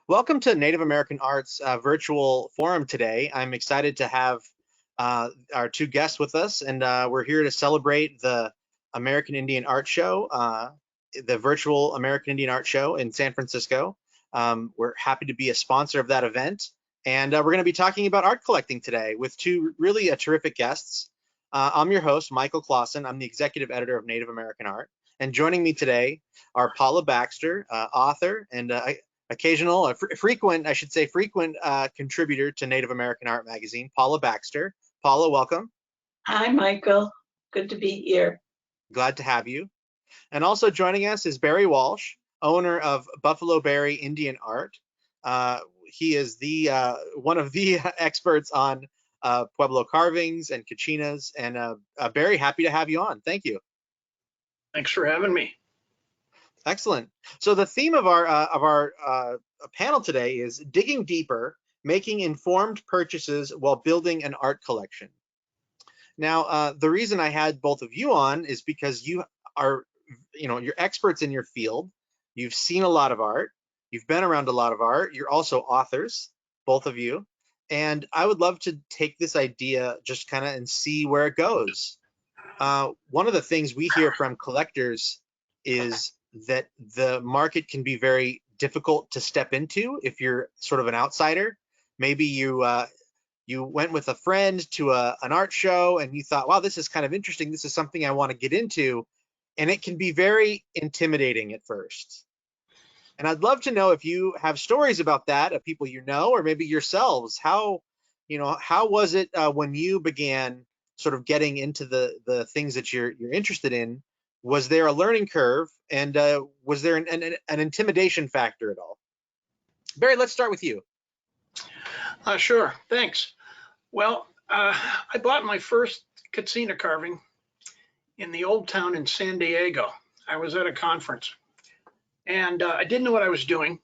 Welcome to Native American Arts virtual forum today. I'm excited to have our two guests with us, and we're here to celebrate the American Indian Art Show, the virtual American Indian Art Show in San Francisco. We're happy to be a sponsor of that event, and we're going to be talking about art collecting today with two really terrific guests. I'm your host, Michael Clawson. I'm the executive editor of Native American Art, and joining me today are Paula Baxter, author and occasional, frequent, I should say, frequent contributor to Native American Art magazine, Paula Baxter. Paula, welcome. Hi, Michael. Good to be here. Glad to have you. And also joining us is Barry Walsh, owner of Buffalo Berry Indian Art. He is the one of the experts on Pueblo carvings and katsinas. And Barry, happy to have you on. Thank you. Thanks for having me. Excellent. So the theme of our panel today is digging deeper, making informed purchases while building an art collection. Now, the reason I had both of you on is because you are, you're experts in your field. You've seen a lot of art. You've been around a lot of art. You're also authors, both of you. And I would love to take this idea just kind of and see where it goes. One of the things we hear from collectors is that the market can be very difficult to step into if you're sort of an outsider. Maybe you went with a friend to an art show and you thought, wow, this is kind of interesting. This is something I want to get into. And it can be very intimidating at first. And I'd love to know if you have stories about that of people you know, or maybe yourselves. How was it when you began sort of getting into the things that you're interested in? Was there a learning curve, and was there an intimidation factor at all? Barry, let's start with you. Sure, thanks. Well, I bought my first katsina carving in the old town in San Diego. I was at a conference, and I didn't know what I was doing.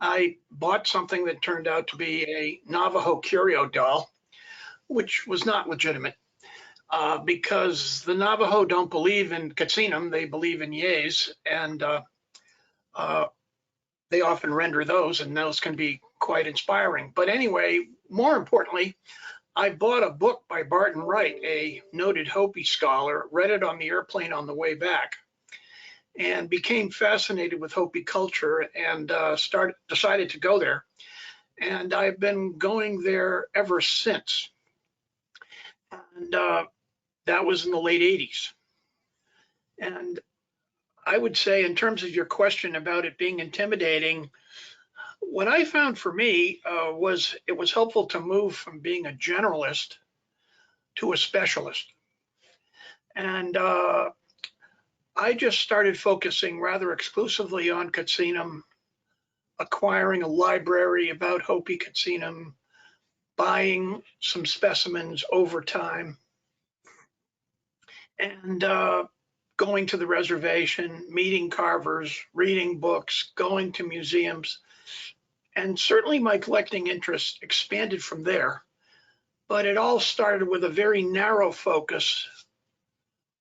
I bought something that turned out to be a Navajo curio doll, which was not legitimate. Because the Navajo don't believe in katsinam, they believe in yays, and they often render those, and those can be quite inspiring. But anyway, more importantly, I bought a book by Barton Wright, a noted Hopi scholar, read it on the airplane on the way back, and became fascinated with Hopi culture and decided to go there. And I've been going there ever since. And that was in the late 80s. And I would say, in terms of your question about it being intimidating, what I found for me was it was helpful to move from being a generalist to a specialist. And I just started focusing rather exclusively on katsinam, acquiring a library about Hopi katsinam, buying some specimens over time, and going to the reservation, meeting carvers, reading books, going to museums. And certainly my collecting interest expanded from there. But it all started with a very narrow focus,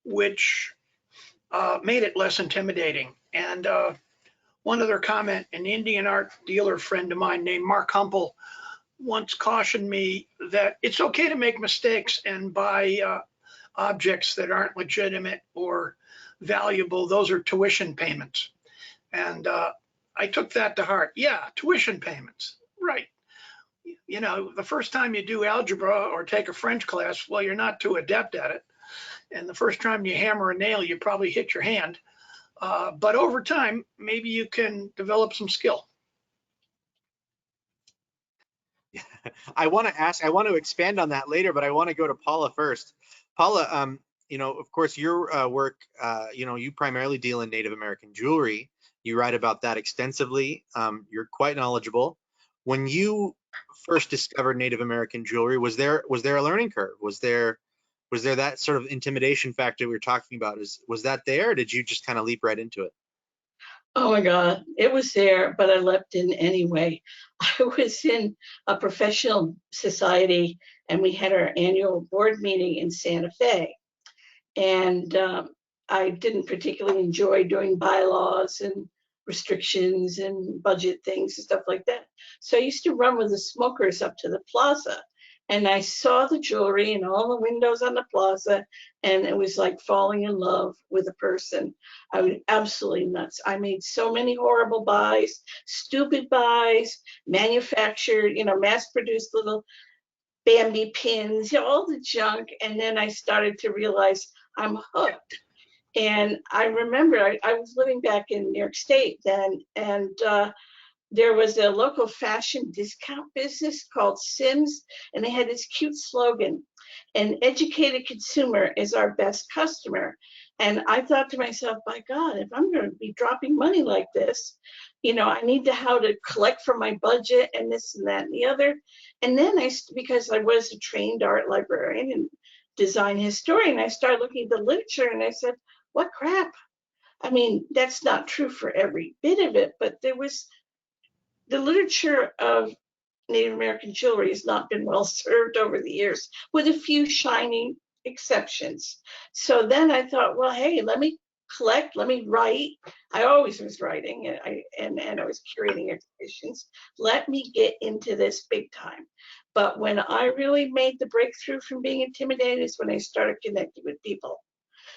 which made it less intimidating. And one other comment, an Indian art dealer friend of mine named Mark Humple once cautioned me that it's okay to make mistakes and buy objects that aren't legitimate or valuable. Those are tuition payments. And I took that to heart. Yeah, tuition payments, right. You know, the first time you do algebra or take a French class, well, you're not too adept at it. And the first time you hammer a nail, you probably hit your hand. But over time, maybe you can develop some skill. I want to expand on that later, but I want to go to Paula first. Paula, of course, your work, you primarily deal in Native American jewelry. You write about that extensively. You're quite knowledgeable. When you first discovered Native American jewelry, was there a learning curve? Was there that sort of intimidation factor we were talking about? Was that there, or did you just kind of leap right into it? Oh my God, it was there, but I leapt in anyway. I was in a professional society, and we had our annual board meeting in Santa Fe. And I didn't particularly enjoy doing bylaws and restrictions and budget things and stuff like that. So I used to run with the smokers up to the plaza, and I saw the jewelry and all the windows on the plaza, and it was like falling in love with a person. I was absolutely nuts. I made so many horrible buys, stupid buys, manufactured, mass-produced little Bambi pins, all the junk. And then I started to realize I'm hooked. And I remember I was living back in New York State then, and there was a local fashion discount business called Sims, and they had this cute slogan, an educated consumer is our best customer. And I thought to myself, by God, if I'm going to be dropping money like this, I need to how to collect from my budget and this and that and the other. And then because I was a trained art librarian and design historian, I started looking at the literature and I said, what crap? I mean, that's not true for every bit of it, but there was the literature of Native American jewelry has not been well served over the years, with a few shining exceptions. So then I thought, well, hey, let me collect, let me write. I always was writing, and I was curating exhibitions. Let me get into this big time. But when I really made the breakthrough from being intimidated is when I started connecting with people.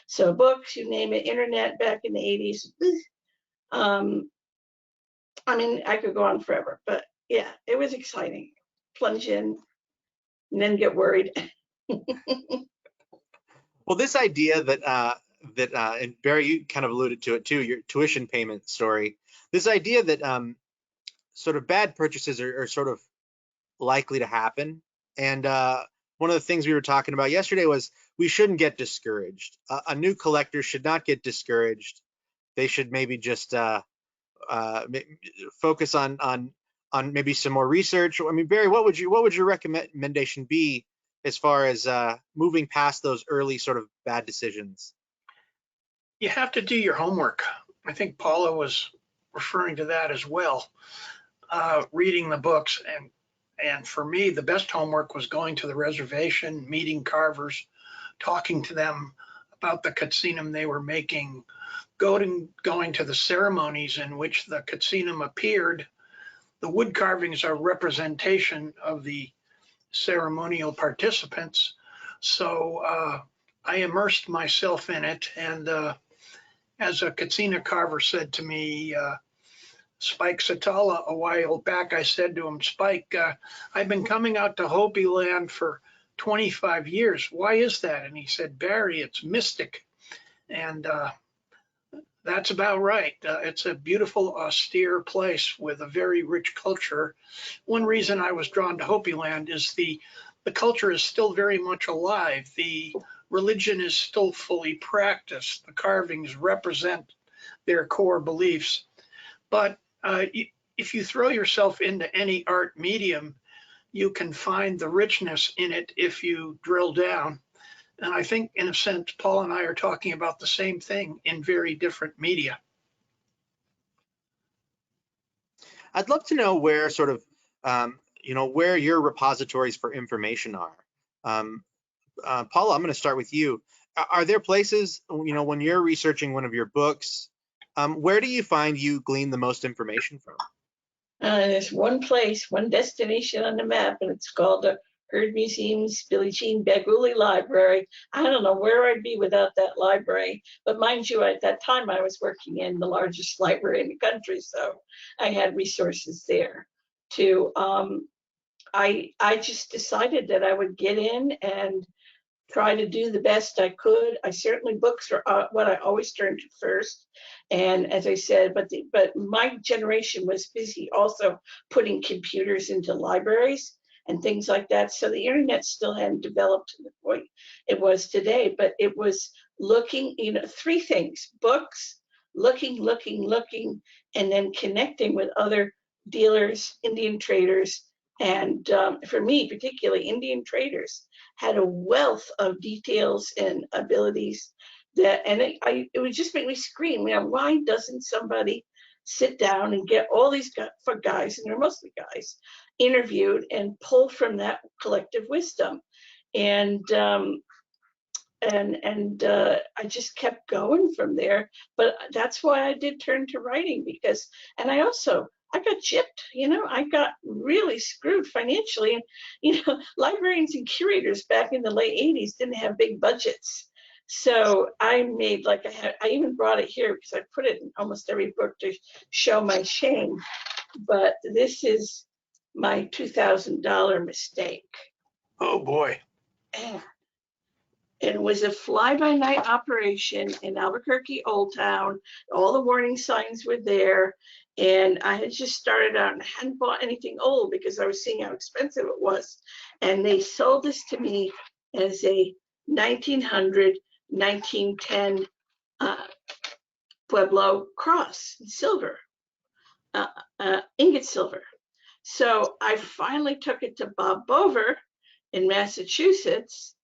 So books, you name it, internet back in the 80s. I mean, I could go on forever, but yeah, it was exciting. Plunge in and then get worried. Well, this idea and Barry, you kind of alluded to it too, your tuition payment story. This idea that sort of bad purchases are sort of likely to happen. And one of the things we were talking about yesterday was we shouldn't get discouraged. A new collector should not get discouraged. They should maybe just focus on maybe some more research. I mean, Barry, what would your recommendation be as far as moving past those early sort of bad decisions? You have to do your homework. I think Paula was referring to that as well. Reading the books, and for me, the best homework was going to the reservation, meeting carvers, talking to them about the katsinam they were making, going to the ceremonies in which the katsinam appeared. The wood carvings are representation of the ceremonial participants. So I immersed myself in it. And as a katsina carver said to me, Spike Satala, a while back, I said to him, Spike, I've been coming out to Hopi land for 25 years. Why is that? And he said, Barry, it's mystic. And that's about right. It's a beautiful, austere place with a very rich culture. One reason I was drawn to Hopi land is the culture is still very much alive. The religion is still fully practiced. The carvings represent their core beliefs. But if you throw yourself into any art medium, you can find the richness in it if you drill down. And I think, in a sense, Paul and I are talking about the same thing in very different media. I'd love to know where sort of, where your repositories for information are. Paula, I'm going to start with you. Are there places, when you're researching one of your books, where do you find you glean the most information from? There's one place, one destination on the map, and it's called the Heard Museum's Billie Jean Baguli Library. I don't know where I'd be without that library. But mind you, at that time, I was working in the largest library in the country, so I had resources there to. I just decided that I would get in and try to do the best I could. Books are what I always turn to first. And as I said, but my generation was busy also putting computers into libraries and things like that. So the internet still hadn't developed to the point it was today, but it was looking, three things: books, looking, and then connecting with other dealers, Indian traders, and for me, particularly Indian traders had a wealth of details and abilities it would just make me scream. Why doesn't somebody sit down and get all these guys, and they're mostly guys, interviewed and pull from that collective wisdom? And and I just kept going from there. But that's why I did turn to writing, because, and I got gypped, I got really screwed financially. And, librarians and curators back in the late 80s didn't have big budgets. So I made, like, I even brought it here because I put it in almost every book to show my shame. But this is my $2,000 mistake. Oh boy. And it was a fly-by-night operation in Albuquerque Old Town. All the warning signs were there. And I had just started out and I hadn't bought anything old because I was seeing how expensive it was. And they sold this to me as a 1900, 1910 Pueblo cross, silver, ingot silver. So I finally took it to Bob Bover in Massachusetts.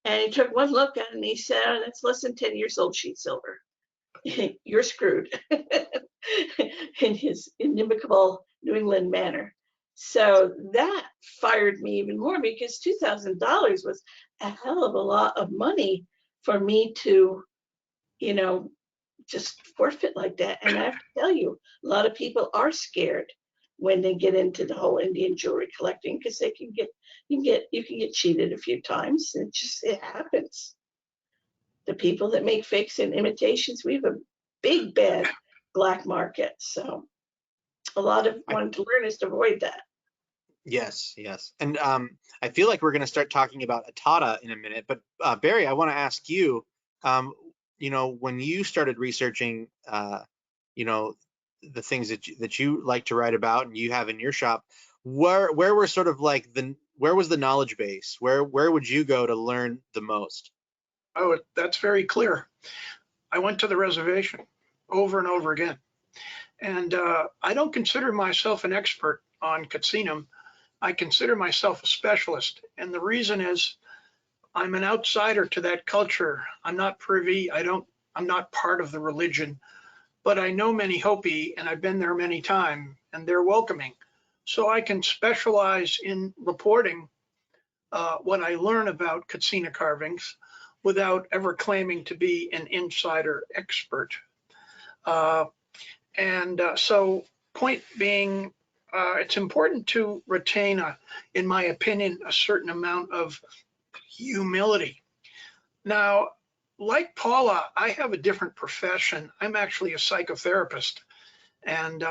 And he took one look at it and he said, oh, that's less than 10 years old sheet silver. You're screwed. In his inimicable New England manner. So that fired me even more, because $2,000 was a hell of a lot of money for me to, just forfeit like that. And I have to tell you, a lot of people are scared when they get into the whole Indian jewelry collecting, because they can get you can get cheated a few times. It happens. The people that make fakes and imitations, we have a big bad black market. So a lot of wanting to learn is to avoid that. Yes, yes. And I feel like we're going to start talking about Atata in a minute, but Barry, I want to ask you, when you started researching, the things that you like to write about and you have in your shop, where were sort of like where was the knowledge base? Where would you go to learn the most? Oh, that's very clear. I went to the reservation over and over again. And I don't consider myself an expert on katsinam. I consider myself a specialist. And the reason is I'm an outsider to that culture. I'm not privy. I'm not part of the religion, but I know many Hopi and I've been there many times and they're welcoming. So I can specialize in reporting what I learn about katsina carvings without ever claiming to be an insider expert. So point being, it's important to retain, in my opinion, a certain amount of humility. Now, like Paula, I have a different profession. I'm actually a psychotherapist, and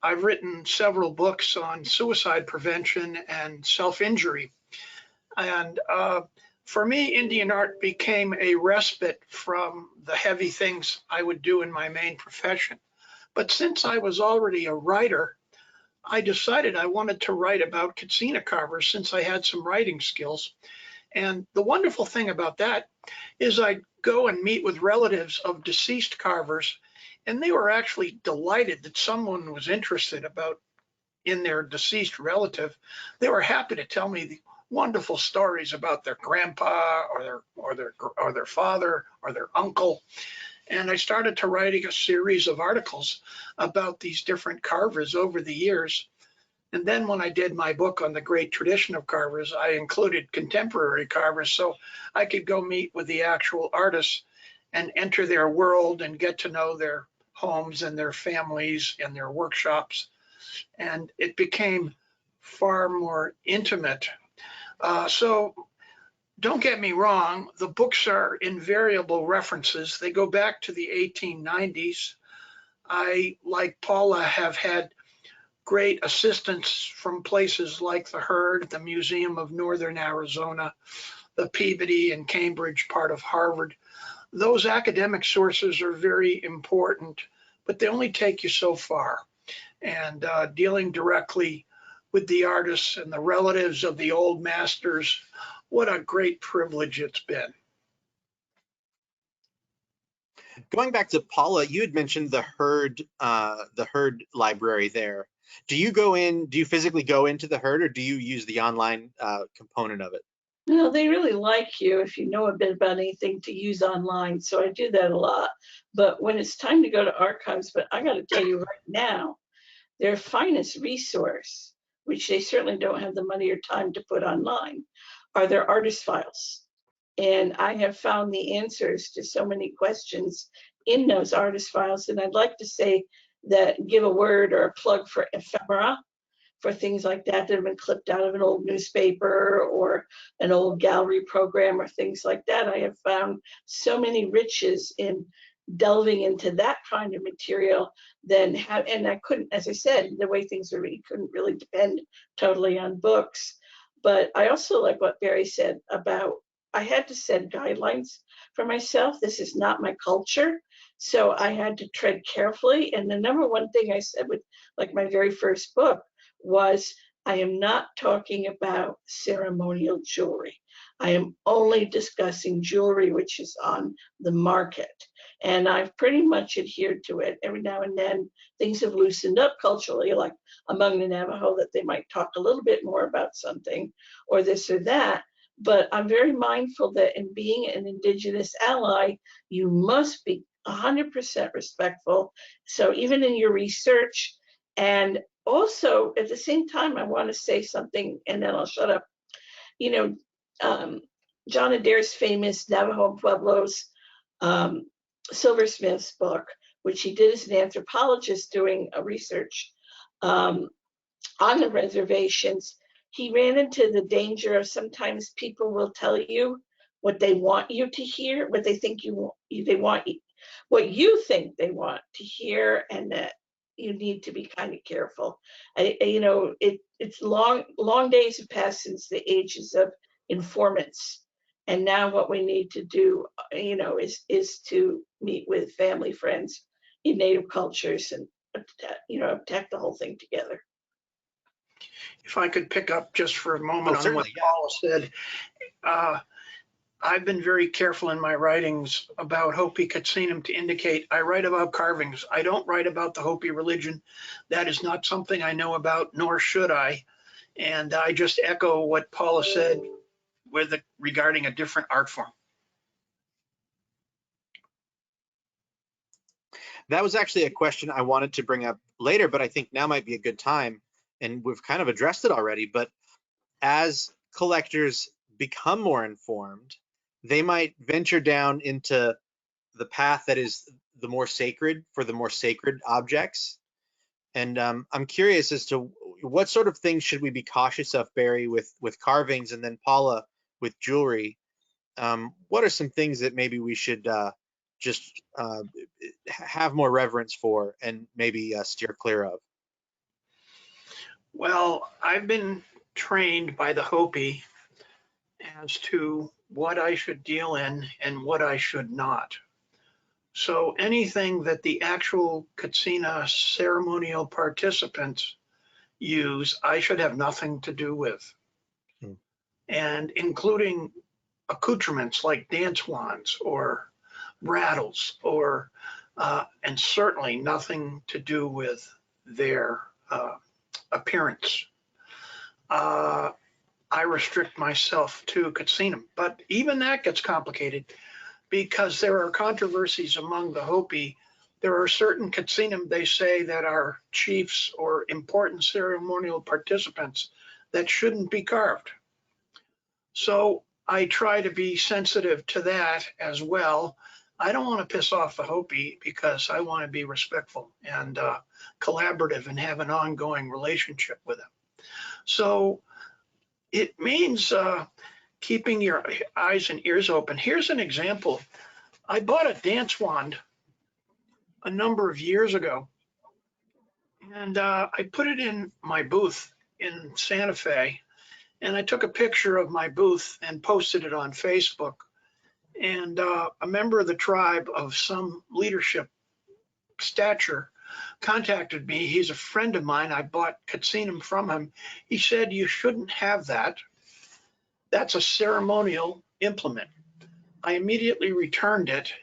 I've written several books on suicide prevention and self-injury. And for me, Indian art became a respite from the heavy things I would do in my main profession. But since I was already a writer, I decided I wanted to write about katsina carvers since I had some writing skills. And the wonderful thing about that is I'd go and meet with relatives of deceased carvers, and they were actually delighted that someone was interested in their deceased relative. They were happy to tell me the wonderful stories about their grandpa or their father or their uncle. And I started to writing a series of articles about these different carvers over the years. And then when I did my book on the great tradition of carvers, I included contemporary carvers so I could go meet with the actual artists and enter their world and get to know their homes and their families and their workshops. And it became far more intimate. So don't get me wrong, the books are invariable references. They go back to the 1890s. I, like Paula, have had great assistance from places like the Herd, the Museum of Northern Arizona, the Peabody and Cambridge part of Harvard. Those academic sources are very important, but they only take you so far. And dealing directly with the artists and the relatives of the old masters, what a great privilege it's been. Going back to Paula, you had mentioned the Herd library there. Do you physically go into the Herd, or do you use the online component of it? No, they really like you if you know a bit about anything to use online. So I do that a lot. But when it's time to go to archives, but I got to tell you right now, their finest resource, which they certainly don't have the money or time to put online, are their artist files. And I have found the answers to so many questions in those artist files. And I'd like to say that, give a word or a plug for ephemera, for things like that that have been clipped out of an old newspaper or an old gallery program or things like that. I have found so many riches in delving into that kind of material than have, and I couldn't, as I said, the way things are, you couldn't really depend totally on books. But I also like what Barry said about, I had to set guidelines for myself. This is not my culture. So I had to tread carefully. And the number one thing I said with like my very first book was, I am not talking about ceremonial jewelry. I am only discussing jewelry which is on the market. And I've pretty much adhered to it. Every now and then things have loosened up culturally, like among the Navajo, that they might talk a little bit more about something or this or that. But I'm very mindful that in being an Indigenous ally, you must be 100% respectful. So even in your research, and also at the same time, I want to say something and then I'll shut up. You know, John Adair's famous Navajo and Pueblos silversmith's book, which he did as an anthropologist doing a research on the reservations, he ran into the danger of sometimes people will tell you what they want you to hear, what they think they want, what you think they want to hear, and that you need to be kind of careful. It's long days have passed since the ages of informants. And now what we need to do, is to meet with family, friends in Native cultures and, attack the whole thing together. If I could pick up just for a moment on what yeah. Paula said, I've been very careful in my writings about Hopi Katsinam to indicate I write about carvings. I don't write about the Hopi religion. That is not something I know about, nor should I. And I just echo what Paula said regarding a different art form. That was actually a question I wanted to bring up later, but I think now might be a good time, and we've kind of addressed it already. But as collectors become more informed, they might venture down into the path that is the more sacred for the more sacred objects. And I'm curious as to what sort of things should we be cautious of, Barry, with carvings, and then Paula with jewelry. What are some things that maybe we should just have more reverence for and maybe steer clear of? Well, I've been trained by the Hopi as to what I should deal in and what I should not. So anything that the actual katsina ceremonial participants use, I should have nothing to do with. And including accoutrements like dance wands or rattles, or and certainly nothing to do with their appearance. I restrict myself to katsinam, but even that gets complicated because there are controversies among the Hopi. There are certain katsinam, they say, that are chiefs or important ceremonial participants that shouldn't be carved. So I try to be sensitive to that as well. I don't want to piss off the Hopi because I want to be respectful and collaborative and have an ongoing relationship with them. So it means keeping your eyes and ears open. Here's an example. I bought a dance wand a number of years ago, and I put it in my booth in Santa Fe, and I took a picture of my booth and posted it on Facebook. And a member of the tribe of some leadership stature contacted me. He's a friend of mine. I bought katsinam from him. He said, "You shouldn't have that. That's a ceremonial implement." I immediately returned it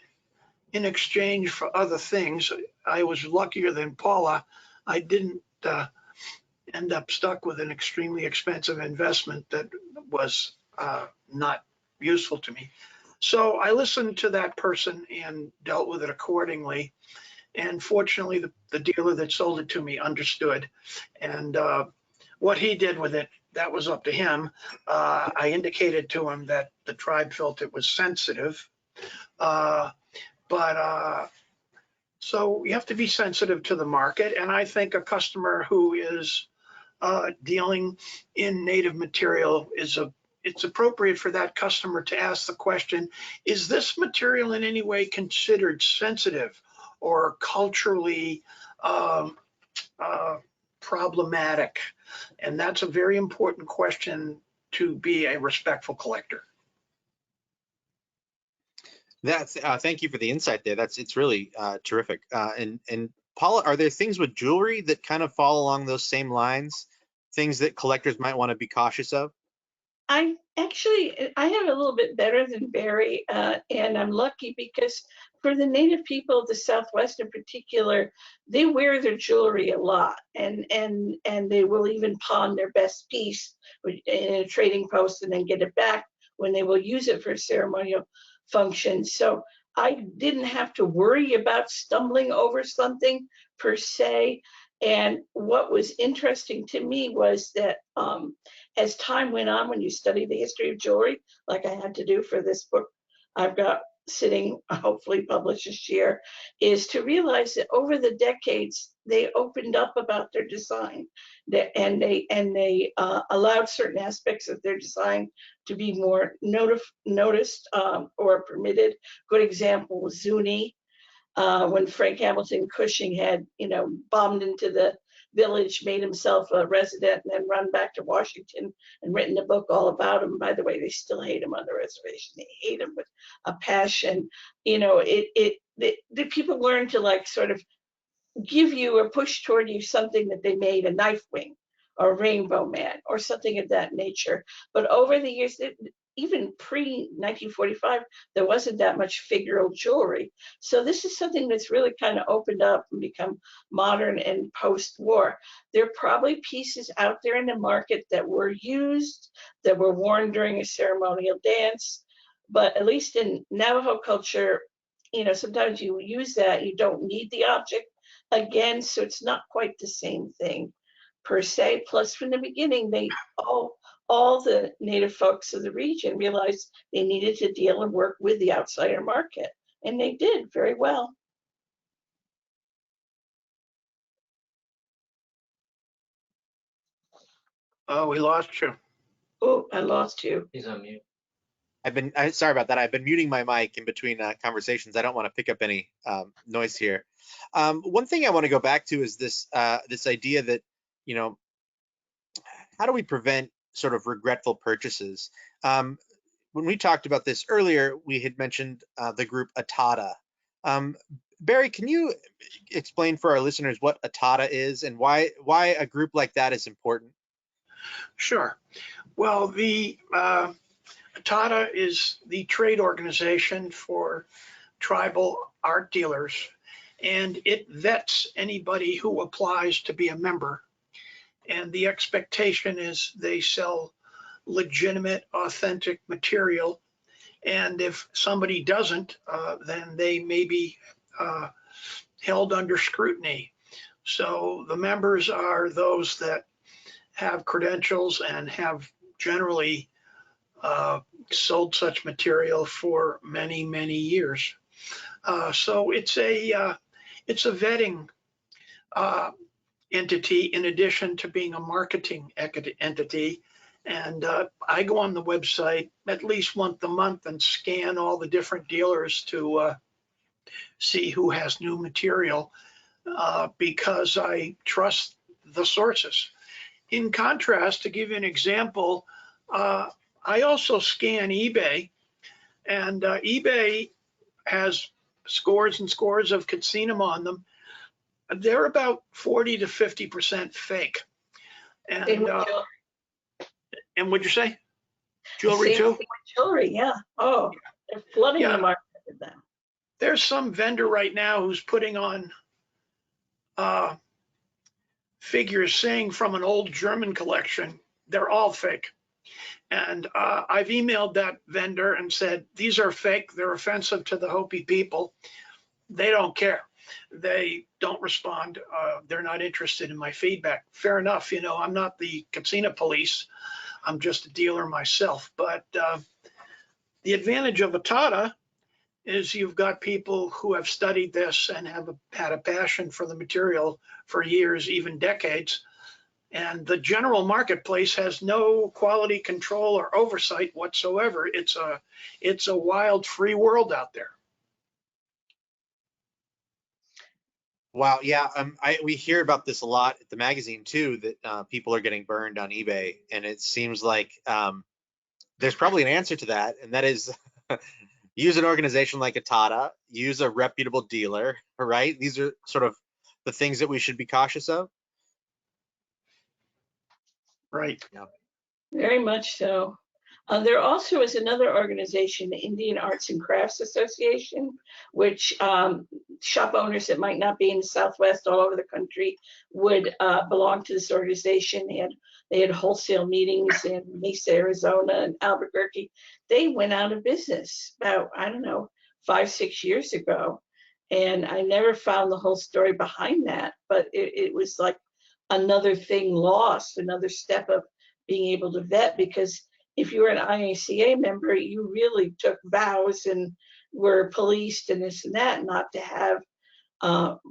in exchange for other things. I was luckier than Paula. I didn't end up stuck with an extremely expensive investment that was not useful to me. So I listened to that person and dealt with it accordingly. And fortunately, the dealer that sold it to me understood. And what he did with it that was up to him. I indicated to him that the tribe felt it was sensitive. So you have to be sensitive to the market. And I think a customer who is dealing in native material it's appropriate for that customer to ask the question, is this material in any way considered sensitive or culturally problematic? And that's a very important question to be a respectful collector. That's thank you for the insight there. It's really terrific. And Paula, are there things with jewelry that kind of fall along those same lines? Things that collectors might want to be cautious of? I have a little bit better than Barry, and I'm lucky because for the Native people of the Southwest in particular, they wear their jewelry a lot, and they will even pawn their best piece in a trading post and then get it back when they will use it for ceremonial functions. So I didn't have to worry about stumbling over something per se. And what was interesting to me was that as time went on, when you study the history of jewelry, like I had to do for this book I've got sitting, hopefully published this year, is to realize that over the decades, they opened up about their design, and they allowed certain aspects of their design to be more noticed or permitted. Good example was Zuni. When Frank Hamilton Cushing had, bombed into the village, made himself a resident, and then run back to Washington and written a book all about him. By the way, they still hate him on the reservation. They hate him with a passion. The people learn to sort of give you or push toward you something that they made, a knife wing or a rainbow man or something of that nature. But over the years, even pre-1945, there wasn't that much figural jewelry. So this is something that's really kind of opened up and become modern and post-war. There are probably pieces out there in the market that were used, that were worn during a ceremonial dance, but at least in Navajo culture, sometimes you use that, you don't need the object again, so it's not quite the same thing per se. Plus, from the beginning, they all the Native folks of the region realized they needed to deal and work with the outsider market, and they did very well. Oh, we lost you. Oh, I lost you. He's on mute. Sorry about that. I've been muting my mic in between conversations. I don't want to pick up any noise here. One thing I want to go back to is this idea that, how do we prevent sort of regretful purchases? When we talked about this earlier, we had mentioned the group Atata. Barry, can you explain for our listeners what Atata is and why a group like that is important? Sure. Well, the Atata is the trade organization for tribal art dealers, and it vets anybody who applies to be a member. And the expectation is they sell legitimate, authentic material. And if somebody doesn't, then they may be held under scrutiny. So the members are those that have credentials and have generally sold such material for many, many years. So it's a vetting entity in addition to being a marketing entity. And I go on the website at least once a month and scan all the different dealers to see who has new material because I trust the sources. In contrast, to give you an example, I also scan eBay, and eBay has scores and scores of katsina on them. They're about 40 to 50% fake. And what'd you say? Jewelry too? Jewelry, yeah. Oh, they're flooding the market with them. There's some vendor right now who's putting on figures saying from an old German collection. They're all fake. And I've emailed that vendor and said, these are fake. They're offensive to the Hopi people. They don't care. they don't respond. They're not interested in my feedback. Fair enough. I'm not the katsina police. I'm just a dealer myself. But the advantage of a Tata is you've got people who have studied this and have had a passion for the material for years, even decades. And the general marketplace has no quality control or oversight whatsoever. It's a wild, free world out there. Wow, yeah, we hear about this a lot at the magazine too, that people are getting burned on eBay, and it seems like there's probably an answer to that, and that is use an organization like a Tata, use a reputable dealer, right? These are sort of the things that we should be cautious of. Right. Yeah. Very much so. There also is another organization, the Indian Arts and Crafts Association, which shop owners that might not be in the Southwest, all over the country, would belong to this organization. They had wholesale meetings in Mesa, Arizona, and Albuquerque. They went out of business about, I don't know, 5-6 years ago. And I never found the whole story behind that, but it was like another thing lost, another step of being able to vet, because if you were an IACA member, you really took vows and were policed and this and that, not to have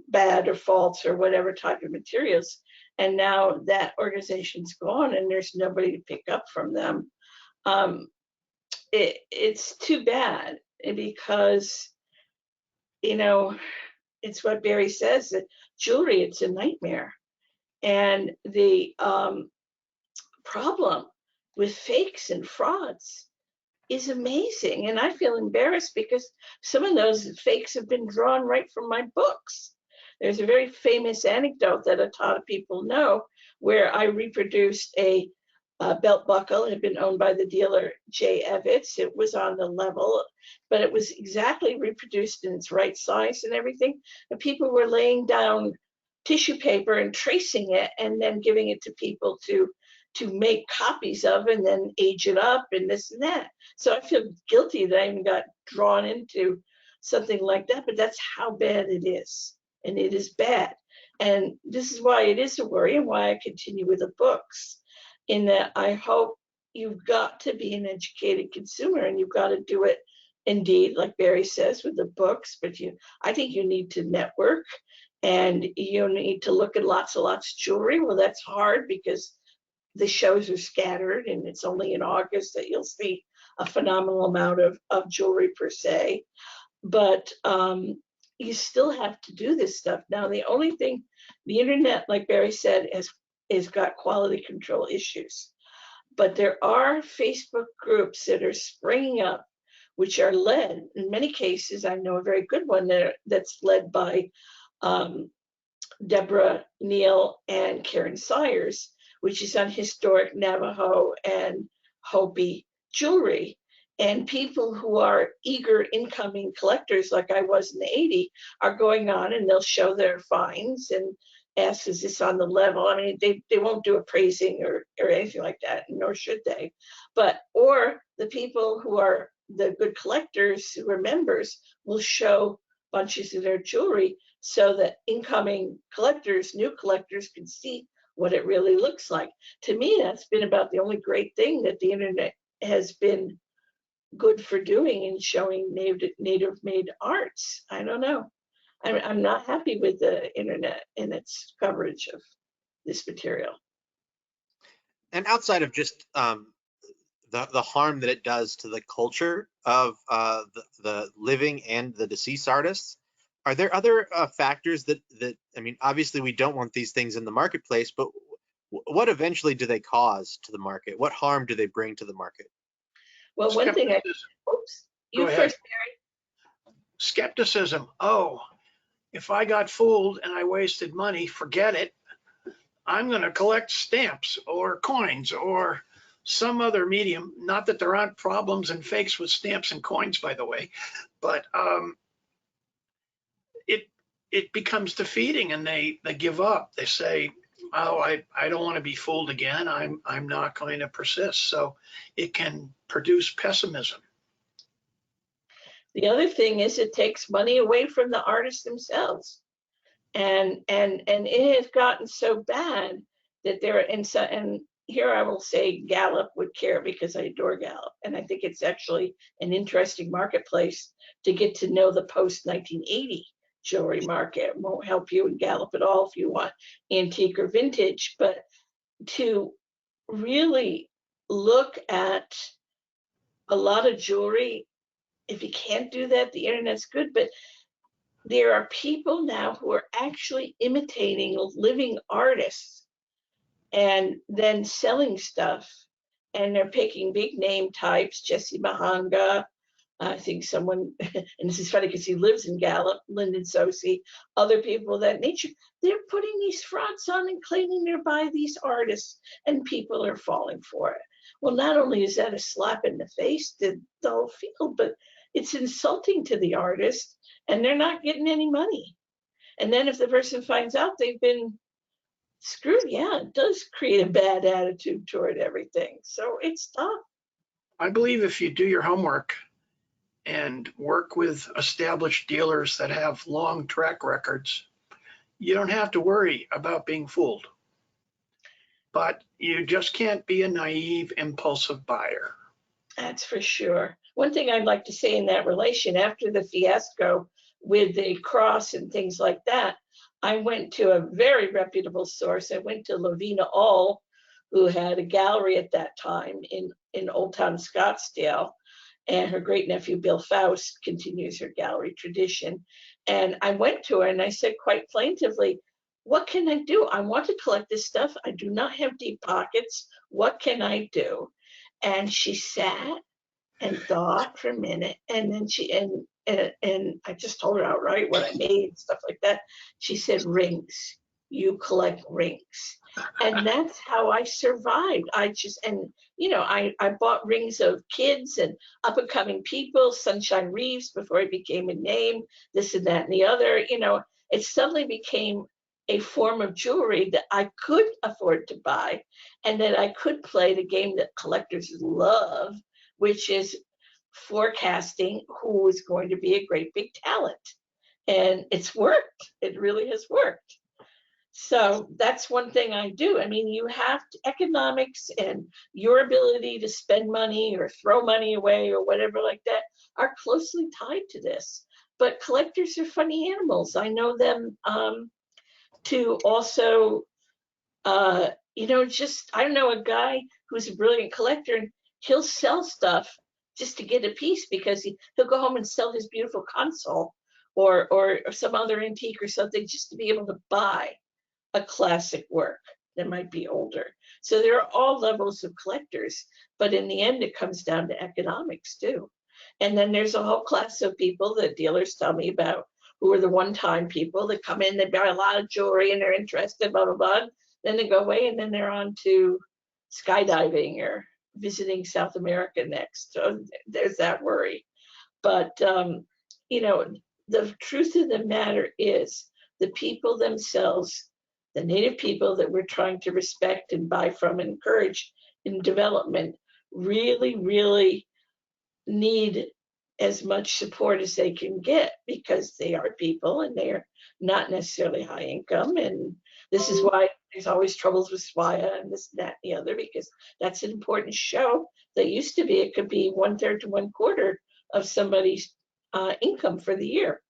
bad or false or whatever type of materials. And now that organization's gone and there's nobody to pick up from them. It's too bad, because, it's what Barry says, that jewelry, it's a nightmare. And the problem with fakes and frauds is amazing. And I feel embarrassed because some of those fakes have been drawn right from my books. There's a very famous anecdote that a lot of people know, where I reproduced a belt buckle. It had been owned by the dealer Jay Evitz. It was on the level, but it was exactly reproduced in its right size and everything. And people were laying down tissue paper and tracing it and then giving it to people to make copies of and then age it up and this and that. So I feel guilty that I even got drawn into something like that, but that's how bad it is. And it is bad. And this is why it is a worry, and why I continue with the books, in that I hope you've got to be an educated consumer, and you've got to do it indeed, like Barry says, with the books, but I think you need to network, and you need to look at lots and lots of jewelry. Well, that's hard because the shows are scattered, and it's only in August that you'll see a phenomenal amount of jewelry per se. But you still have to do this stuff. Now, the only thing, the internet, like Barry said, has got quality control issues. But there are Facebook groups that are springing up, which are led, in many cases, I know a very good one that's led by Deborah Neal and Karen Sayers, which is on historic Navajo and Hopi jewelry. And people who are eager incoming collectors, like I was in the 80s, are going on and they'll show their finds and ask, is this on the level? I mean, they won't do appraising or anything like that, nor should they. Or the people who are the good collectors, who are members, will show bunches of their jewelry so that incoming collectors, new collectors, can see what it really looks like. To me, that's been about the only great thing that the internet has been good for doing, in showing native made arts. I don't know. I'm not happy with the internet and its coverage of this material. And outside of just the harm that it does to the culture of the living and the deceased artists, are there other factors that I mean, obviously we don't want these things in the marketplace, but what eventually do they cause to the market? What harm do they bring to the market? Well, one thing oops, you first, Barry. Skepticism. Oh, if I got fooled and I wasted money, forget it. I'm going to collect stamps or coins or some other medium. Not that there aren't problems and fakes with stamps and coins, by the way, but it becomes defeating, and they give up. They say, oh, I don't want to be fooled again. I'm not going to persist. So it can produce pessimism. The other thing is, it takes money away from the artists themselves. and it has gotten so bad that and here I will say Gallup would care because I adore Gallup, and I think it's actually an interesting marketplace to get to know the post 1980 jewelry market. It won't help you in Gallup at all if you want antique or vintage, but to really look at a lot of jewelry, if you can't do that, the internet's good, but there are people now who are actually imitating living artists and then selling stuff. And they're picking big name types, Jesse Mahanga, I think someone, and this is funny because he lives in Gallup, Lyndon Sosi, other people of that nature. They're putting these fronts on and claiming they're by these artists, and people are falling for it. Well, not only is that a slap in the face to the whole field, but it's insulting to the artist, and they're not getting any money. And then if the person finds out they've been screwed, yeah, it does create a bad attitude toward everything. So it's tough. I believe if you do your homework and work with established dealers that have long track records, you don't have to worry about being fooled. But you just can't be a naive, impulsive buyer. That's for sure. One thing I'd like to say in that relation, after the fiasco with the cross and things like that, I went to a very reputable source. I went to Lavina All, who had a gallery at that time in Old Town Scottsdale, and her great nephew Bill Faust continues her gallery tradition. And I went to her and I said quite plaintively, what can I do? I want to collect this stuff. I do not have deep pockets. What can I do? And she sat and thought for a minute, and then and I just told her outright what I made and stuff like that. She said, rings. You collect rings. And that's how I survived. I bought rings of kids and up and coming people, Sunshine Reeves before it became a name, this and that and the other. It suddenly became a form of jewelry that I could afford to buy, and that I could play the game that collectors love, which is forecasting who is going to be a great big talent. And it's worked. It really has worked. So that's one thing I do. I mean, you have to, economics and your ability to spend money or throw money away or whatever like that are closely tied to this. But collectors are funny animals. I know them to also, I don't know a guy who's a brilliant collector, and he'll sell stuff just to get a piece because he'll go home and sell his beautiful console or some other antique or something just to be able to buy a classic work that might be older. So there are all levels of collectors, but in the end, it comes down to economics too. And then there's a whole class of people that dealers tell me about who are the one-time people that come in, they buy a lot of jewelry and they're interested, blah, blah, blah. Then they go away and then they're on to skydiving or visiting South America next. So there's that worry. But, the truth of the matter is the people themselves, the native people that we're trying to respect and buy from and encourage in development, really, really need as much support as they can get because they are people and they are not necessarily high income. And this is why there's always troubles with SWIA and this, that, and the other, because that's an important show that used to be, it could be 1/3 to 1/4 of somebody's income for the year.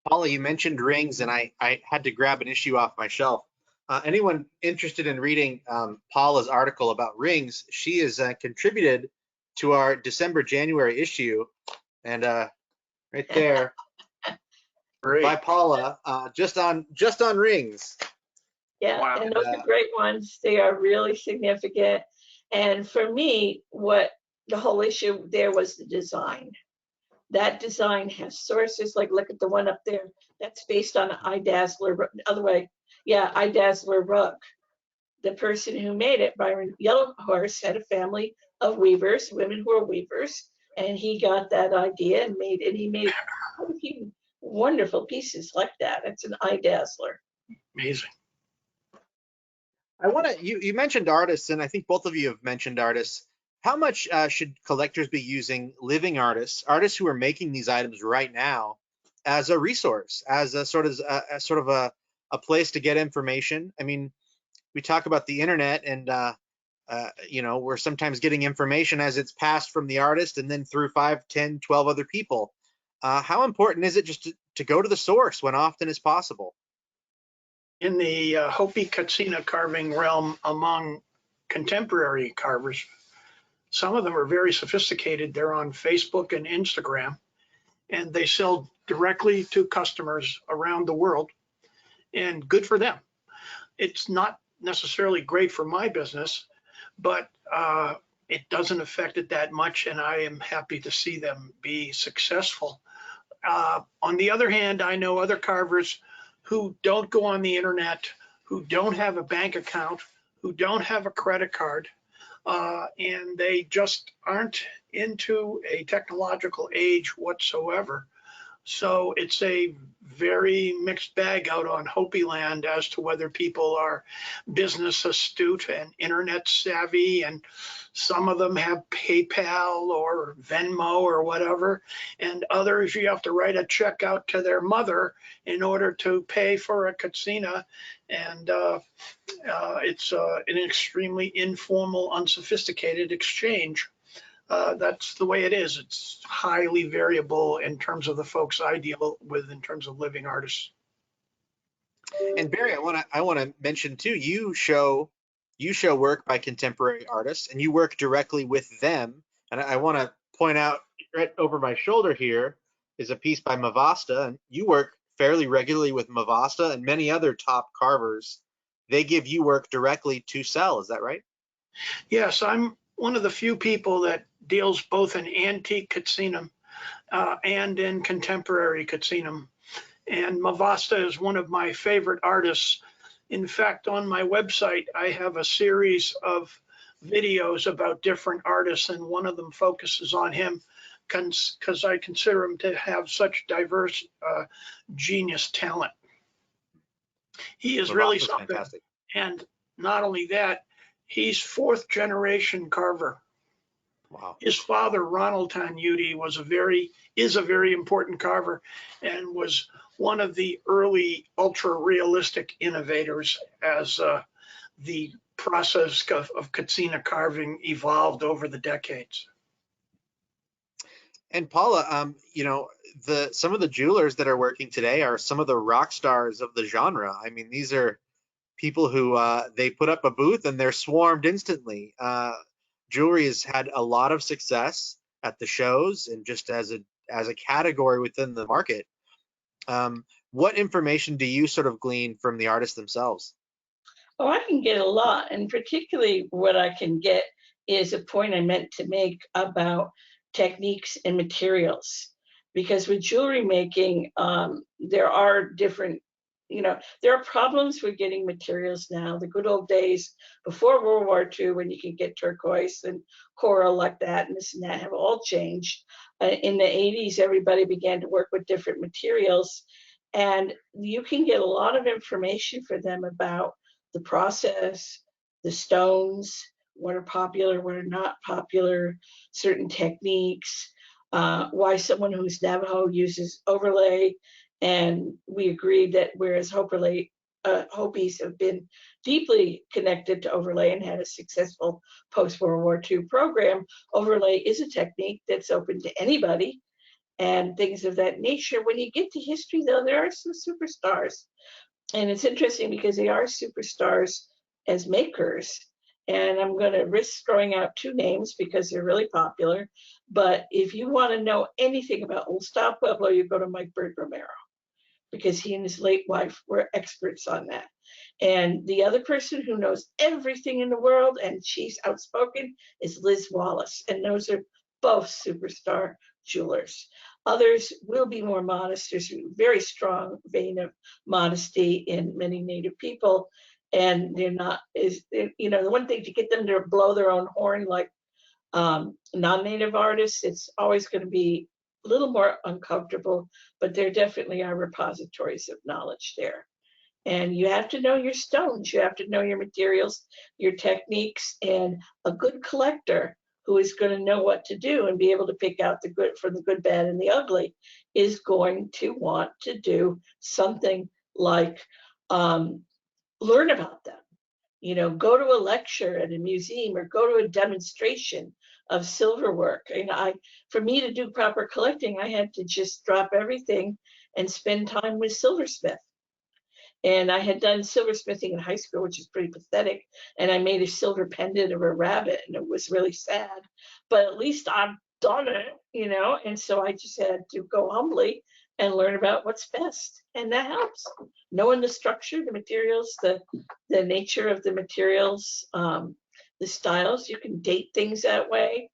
Paula, you mentioned rings, and I had to grab an issue off my shelf. Anyone interested in reading Paula's article about rings, she has contributed to our December-January issue, and right there by Paula, just on rings. Yeah, wow. And those are great ones. They are really significant. And for me, what the whole issue there was the design. That design has sources, like look at the one up there. That's based on an iDazzler, other way. Yeah, iDazzler rug. The person who made it, Byron Yellowhorse, had a family of weavers, women who are weavers, and he got that idea and he made a few wonderful pieces like that. It's an iDazzler. Amazing. I want to, you mentioned artists, and I think both of you have mentioned artists. How much should collectors be using living artists who are making these items right now, as a resource, as a sort of a place to get information. I mean, we talk about the internet, and you know, we're sometimes getting information as it's passed from the artist and then through 5, 10, 12 other people. How important is it just to go to the source when often as possible? In the Hopi katsina carving realm, among contemporary carvers, some of them are very sophisticated. They're on Facebook and Instagram, and they sell directly to customers around the world, and good for them. It's not necessarily great for my business, but it doesn't affect it that much, and I am happy to see them be successful. On the other hand, I know other carvers who don't go on the internet, who don't have a bank account, who don't have a credit card, and they just aren't into a technological age whatsoever. So it's a very mixed bag out on Hopi land as to whether people are business astute and internet savvy, and some of them have PayPal or Venmo or whatever, and others you have to write a check out to their mother in order to pay for a katsina, and it's an extremely informal, unsophisticated exchange. That's the way it is. It's highly variable in terms of the folks I deal with in terms of living artists. And Barry, I want to mention too, you show work by contemporary artists, and you work directly with them. And I want to point out right over my shoulder here is a piece by Mavasta, and you work fairly regularly with Mavasta and many other top carvers. They give you work directly to sell. Is that right? Yes, I'm one of the few people that deals both in antique katsinam and in contemporary katsinam. And Mavasta is one of my favorite artists. In fact, on my website, I have a series of videos about different artists, and one of them focuses on him because I consider him to have such diverse genius talent. He is really Mavasta's something. fantastic. And not only that, he's fourth generation carver. Wow. His father, Ronald Tanyuti, is a very important carver and was one of the early ultra realistic innovators as the process of katsina carving evolved over the decades. And Paula, you know, some of the jewelers that are working today are some of the rock stars of the genre. I mean, these are people who they put up a booth and they're swarmed instantly. Jewelry has had a lot of success at the shows and just as a category within the market. What information do you sort of glean from the artists themselves? Oh, I can get a lot, and particularly what I can get is a point I meant to make about techniques and materials. Because with jewelry making, there are different, there are problems with getting materials now. The good old days before World War II, when you could get turquoise and coral like that and this and that, have all changed. In the 80s, everybody began to work with different materials, and you can get a lot of information for them about the process, the stones, what are popular, what are not popular, certain techniques, why someone who's Navajo uses overlay. And we agreed that whereas Hopis have been deeply connected to overlay and had a successful post-World War II program, overlay is a technique that's open to anybody and things of that nature. When you get to history, though, there are some superstars. And it's interesting because they are superstars as makers. And I'm going to risk throwing out two names because they're really popular. But if you want to know anything about Old Style Pueblo, you go to Mike Bird Romero, because he and his late wife were experts on that. And the other person who knows everything in the world, and she's outspoken, is Liz Wallace. And those are both superstar jewelers. Others will be more modest. There's a very strong vein of modesty in many Native people. And they're not, the one thing to get them to blow their own horn like non-Native artists, it's always going to be a little more uncomfortable, but there definitely are repositories of knowledge there. And you have to know your stones, you have to know your materials, your techniques, and a good collector who is going to know what to do and be able to pick out the good from the good, bad, and the ugly is going to want to do something like learn about them. You know, go to a lecture at a museum or go to a demonstration of silverwork. And for me to do proper collecting, I had to just drop everything and spend time with silversmith. And I had done silversmithing in high school, which is pretty pathetic. And I made a silver pendant of a rabbit, and it was really sad. But at least I've done it, you know. And so I just had to go humbly and learn about what's best, and that helps. Knowing the structure, the materials, the nature of the materials, the styles. You can date things that way.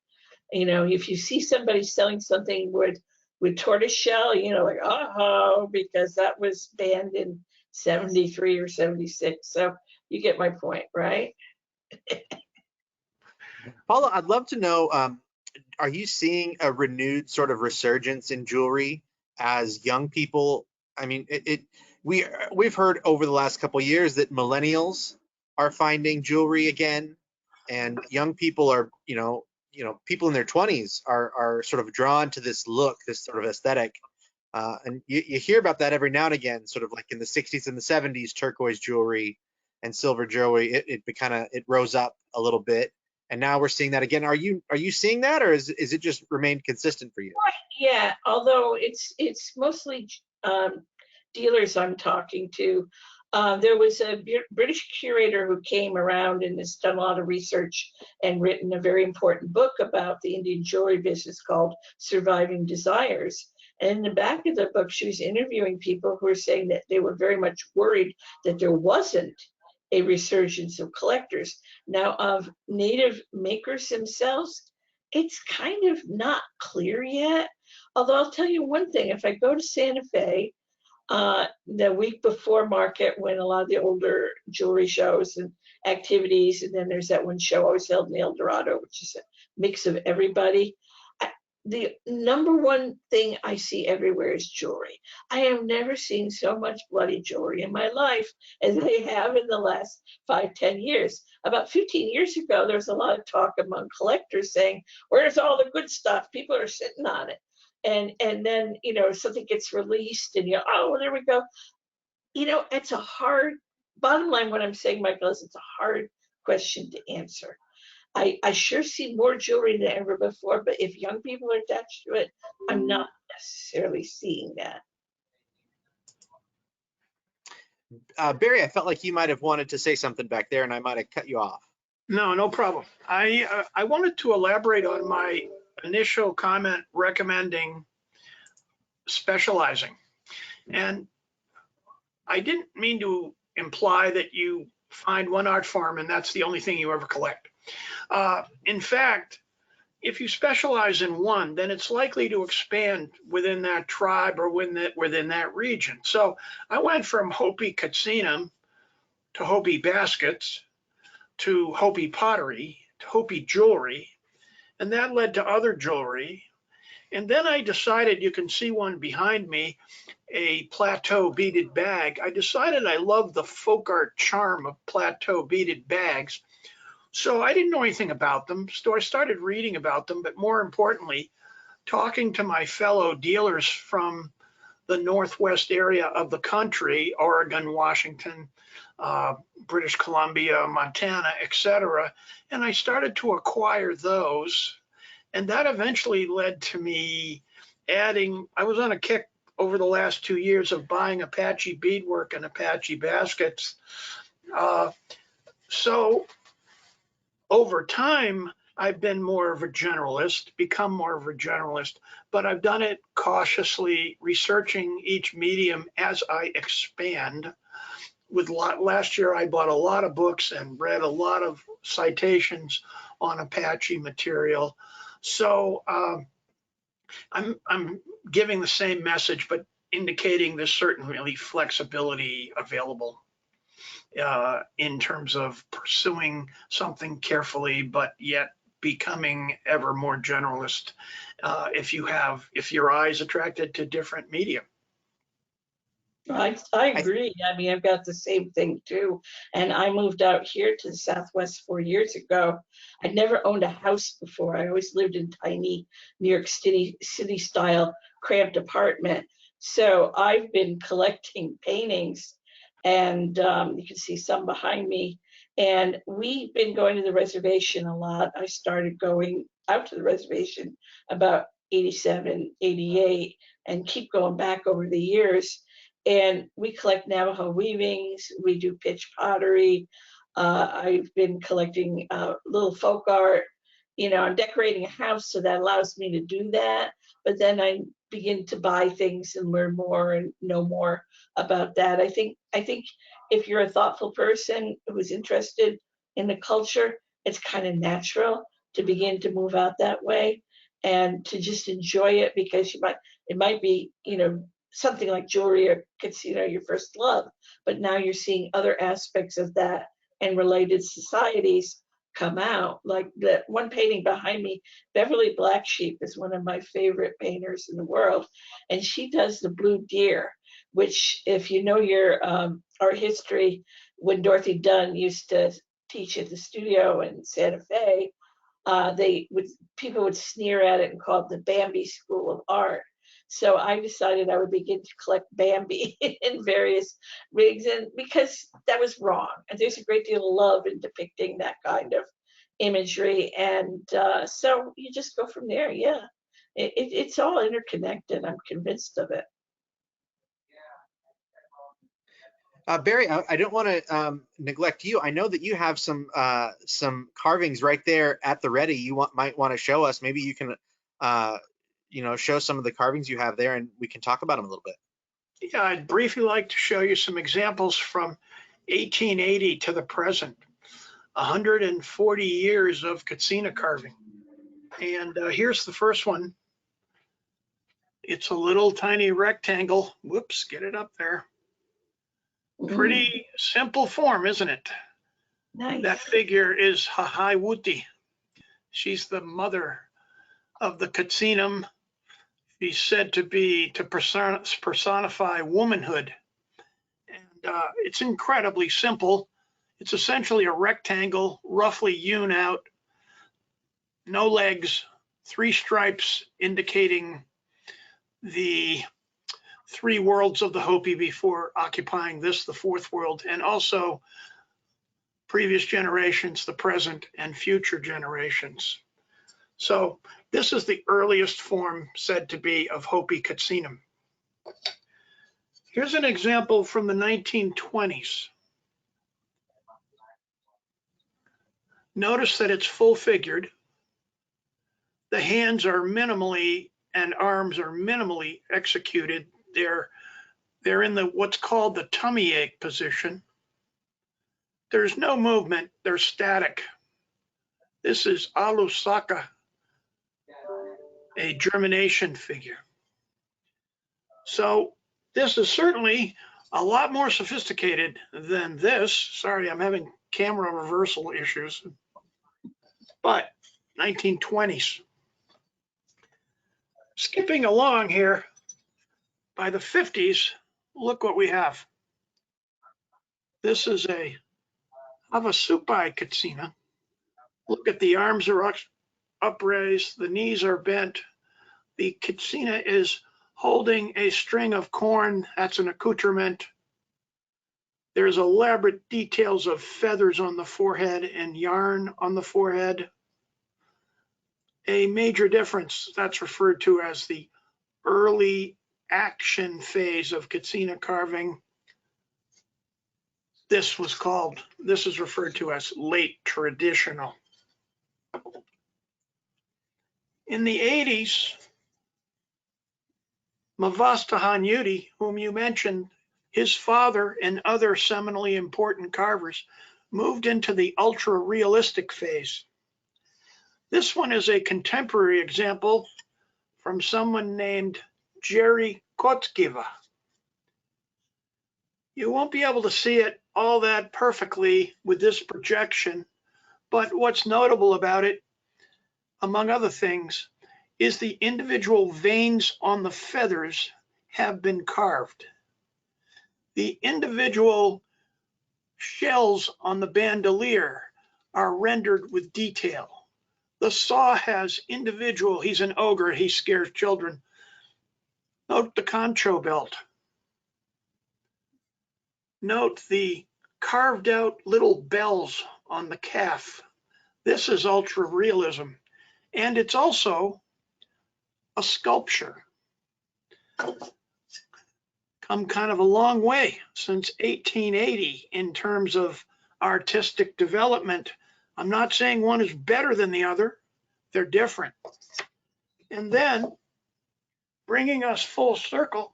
You know, if you see somebody selling something with tortoise shell, you know, like, oh, because that was banned in 73 or 76. So you get my point, right? Paula, I'd love to know, are you seeing a renewed sort of resurgence in jewelry as young people? I mean, we've heard over the last couple of years that millennials are finding jewelry again, and young people are, people in their 20s are sort of drawn to this look, this sort of aesthetic. And you hear about that every now and again, sort of like in the 60s and the 70s, turquoise jewelry and silver jewelry, it rose up a little bit. And now we're seeing that again. Are you seeing that, or is it just remained consistent for you? Yeah, although it's mostly dealers I'm talking to. There was a British curator who came around and has done a lot of research and written a very important book about the Indian jewelry business called Surviving Desires. And in the back of the book, she was interviewing people who were saying that they were very much worried that there wasn't a resurgence of collectors. Now, of native makers themselves, it's kind of not clear yet. Although I'll tell you one thing, if I go to Santa Fe, the week before market, when a lot of the older jewelry shows and activities, and then there's that one show always held in the El Dorado, which is a mix of everybody. The number one thing I see everywhere is jewelry. I have never seen so much bloody jewelry in my life as I have in the last 5-10 years. About 15 years ago, there was a lot of talk among collectors saying, where's all the good stuff? People are sitting on it. And then, you know, something gets released and oh, well, there we go. You know, it's a hard, bottom line, what I'm saying, Michael, is it's a hard question to answer. I sure see more jewelry than ever before, but if young people are attached to it, I'm not necessarily seeing that. Barry, I felt like you might have wanted to say something back there, and I might have cut you off. No problem. I wanted to elaborate on my initial comment recommending specializing. And I didn't mean to imply that you find one art form and that's the only thing you ever collect. In fact, if you specialize in one, then it's likely to expand within that tribe or within that region. So I went from Hopi katsina to Hopi baskets to Hopi pottery to Hopi jewelry, and that led to other jewelry. And then I decided, you can see one behind me, a plateau beaded bag. I decided I love the folk art charm of plateau beaded bags. So I didn't know anything about them. So I started reading about them, but more importantly, talking to my fellow dealers from the Northwest area of the country, Oregon, Washington, British Columbia, Montana, etc. And I started to acquire those. And that eventually led to me adding, I was on a kick over the last 2 years of buying Apache beadwork and Apache baskets. So over time, I've been more of a generalist, become more of a generalist, but I've done it cautiously, researching each medium as I expand. Last year, I bought a lot of books and read a lot of citations on Apache material. So I'm giving the same message, but indicating there's certainly flexibility available in terms of pursuing something carefully, but yet becoming ever more generalist if your eye is attracted to different media. I I agree. I mean, I've got the same thing too. And I moved out here to the Southwest 4 years ago. I'd never owned a house before. I always lived in tiny New York City style cramped apartment. So I've been collecting paintings, and you can see some behind me. And we've been going to the reservation a lot. I started going out to the reservation about 87, 88, and keep going back over the years, and we collect Navajo weavings. We do pitch pottery. I've been collecting little folk art. You know, I'm decorating a house, so that allows me to do that. But then I begin to buy things and learn more and know more about that. I think if you're a thoughtful person who's interested in the culture, it's kind of natural to begin to move out that way and to just enjoy it, because it might be, something like jewelry or katsina, your first love, but now you're seeing other aspects of that and related societies come out. Like the one painting behind me, Beverly Black Sheep is one of my favorite painters in the world, and she does the blue deer, which, if you know your art history, when Dorothy Dunn used to teach at the studio in Santa Fe, people would sneer at it and call it the Bambi School of Art. So I decided I would begin to collect Bambi in various rigs, and because that was wrong. And there's a great deal of love in depicting that kind of imagery, and so you just go from there. Yeah, it's all interconnected. I'm convinced of it. Barry, I don't want to neglect you. I know that you have some carvings right there at the ready. Might want to show us. Maybe you can, show some of the carvings you have there, and we can talk about them a little bit. Yeah, I'd briefly like to show you some examples from 1880 to the present. 140 years of katsina carving. And here's the first one. It's a little tiny rectangle. Whoops, get it up there. Pretty simple form, isn't it? Nice. That figure is Hahaiwuti. She's the mother of the katsinum. She's said to personify womanhood. And it's incredibly simple. It's essentially a rectangle, roughly hewn out, no legs, 3 stripes indicating the 3 worlds of the Hopi before occupying this, the 4th world, and also previous generations, the present and future generations. So this is the earliest form said to be of Hopi katsinum. Here's an example from the 1920s. Notice that it's full figured. The hands are minimally and arms are minimally executed. They're in what's called the tummy ache position. There's no movement, they're static. This is Alusaka, a germination figure. So this is certainly a lot more sophisticated than this. Sorry, I'm having camera reversal issues. But 1920s. Skipping along here, by the 50s, look what we have. This is a Havasupai katsina. Look at the arms are upraised, the knees are bent. The katsina is holding a string of corn. That's an accoutrement. There's elaborate details of feathers on the forehead and yarn on the forehead. A major difference, that's referred to as the early action phase of katsina carving. This is referred to as late traditional. In the 80s, Mavastahan Yudi, whom you mentioned, his father and other seminally important carvers moved into the ultra realistic phase. This one is a contemporary example from someone named Jerry Kotskiva. You won't be able to see it all that perfectly with this projection, but what's notable about it, among other things, is the individual veins on the feathers have been carved. The individual shells on the bandolier are rendered with detail. The saw has individual, he's an ogre, he scares children. Note the concho belt. Note the carved out little bells on the calf. This is ultra realism. And it's also a sculpture. Come kind of a long way since 1880 in terms of artistic development. I'm not saying one is better than the other. They're different. And then bringing us full circle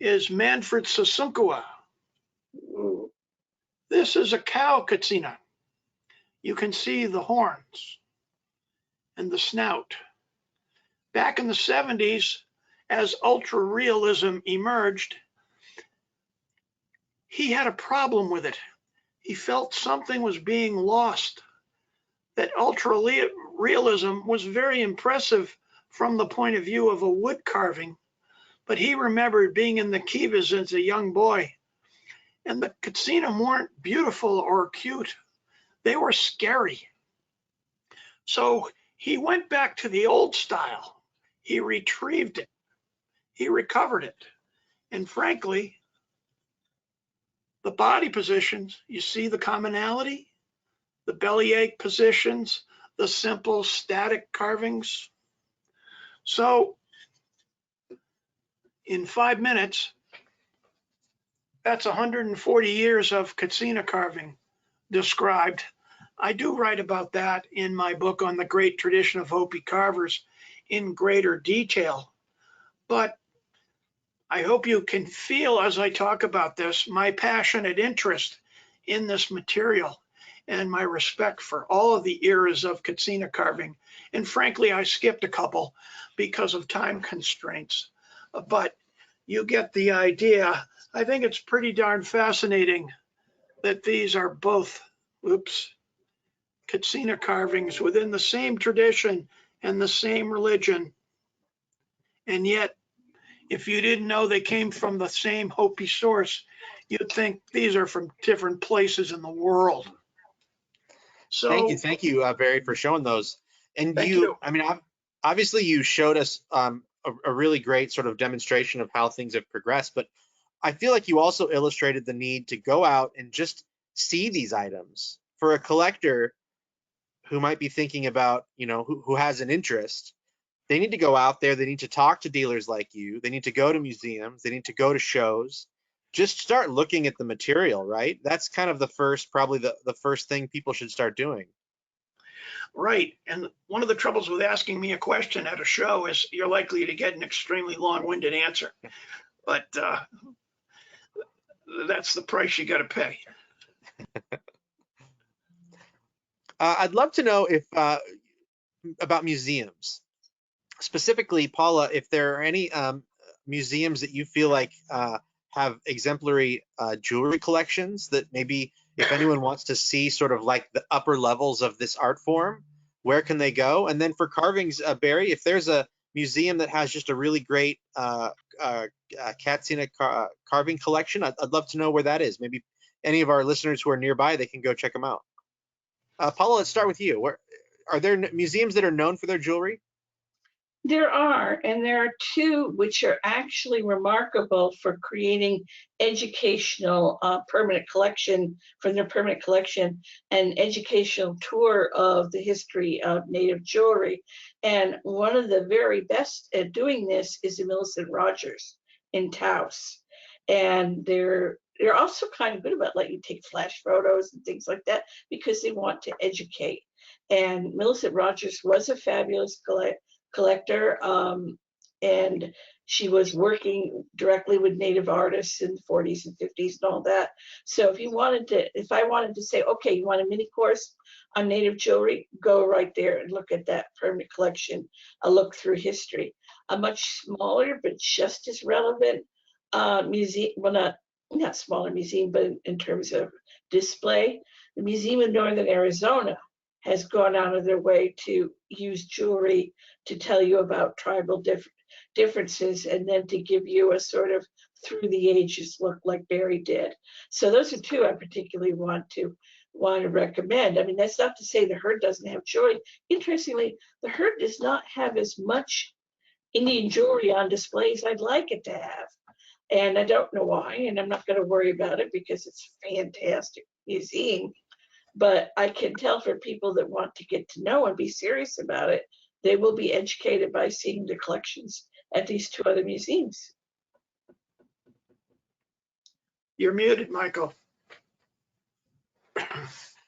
is Manfred Sasunkua. This is a cow katsina. You can see the horns and the snout. Back in the 70s, as ultra realism emerged, he had a problem with it. He felt something was being lost, that ultra realism was very impressive from the point of view of a wood carving, but he remembered being in the kivas as a young boy, and the katsina weren't beautiful or cute. They were scary. So he went back to the old style. He retrieved it. He recovered it. And frankly, the body positions, you see the commonality? The bellyache positions, the simple static carvings. So in 5 minutes, that's 140 years of katsina carving described. I do write about that in my book on the great tradition of Hopi carvers in greater detail. But I hope you can feel as I talk about this, my passionate interest in this material and my respect for all of the eras of katsina carving. And frankly, I skipped a couple because of time constraints, but you get the idea. I think it's pretty darn fascinating that these are both, katsina carvings within the same tradition and the same religion. And yet, if you didn't know they came from the same Hopi source, you'd think these are from different places in the world. So Thank you, Barry, for showing those. And thank you. I mean, obviously you showed us a really great sort of demonstration of how things have progressed, but I feel like you also illustrated the need to go out and just see these items. For a collector who might be thinking about, who has an interest, they need to go out there, they need to talk to dealers like you, they need to go to museums, they need to go to shows, just start looking at the material, right? That's kind of probably the first thing people should start doing. Right. And one of the troubles with asking me a question at a show is you're likely to get an extremely long-winded answer. But that's the price you got to pay. I'd love to know if about museums. Specifically, Paula, if there are any museums that you feel like have exemplary jewelry collections that maybe if anyone wants to see sort of like the upper levels of this art form, where can they go? And then for carvings, Barry, if there's a museum that has just a really great katsina carving collection, I'd love to know where that is. Maybe any of our listeners who are nearby, they can go check them out. Paula, let's start with you. Are there museums that are known for their jewelry? There are, and there are two which are actually remarkable for creating educational permanent collection from their permanent collection, an educational tour of the history of Native jewelry. And one of the very best at doing this is the Millicent Rogers in Taos. And they're also kind of good about letting you take flash photos and things like that because they want to educate. And Millicent Rogers was a fabulous collector, and she was working directly with Native artists in the 40s and 50s and all that. So if I wanted to say, okay, you want a mini course on Native jewelry, go right there and look at that permanent collection, a look through history. A much smaller but just as relevant museum, well, not smaller museum, but in terms of display, the Museum of Northern Arizona has gone out of their way to use jewelry to tell you about tribal differences and then to give you a sort of through the ages look like Barry did. So those are two I particularly want to recommend. I mean, that's not to say the herd doesn't have jewelry. Interestingly, the herd does not have as much Indian jewelry on display as I'd like it to have. And I don't know why, and I'm not going to worry about it because it's a fantastic museum. But I can tell for people that want to get to know and be serious about it, they will be educated by seeing the collections at these two other museums. You're muted, Michael.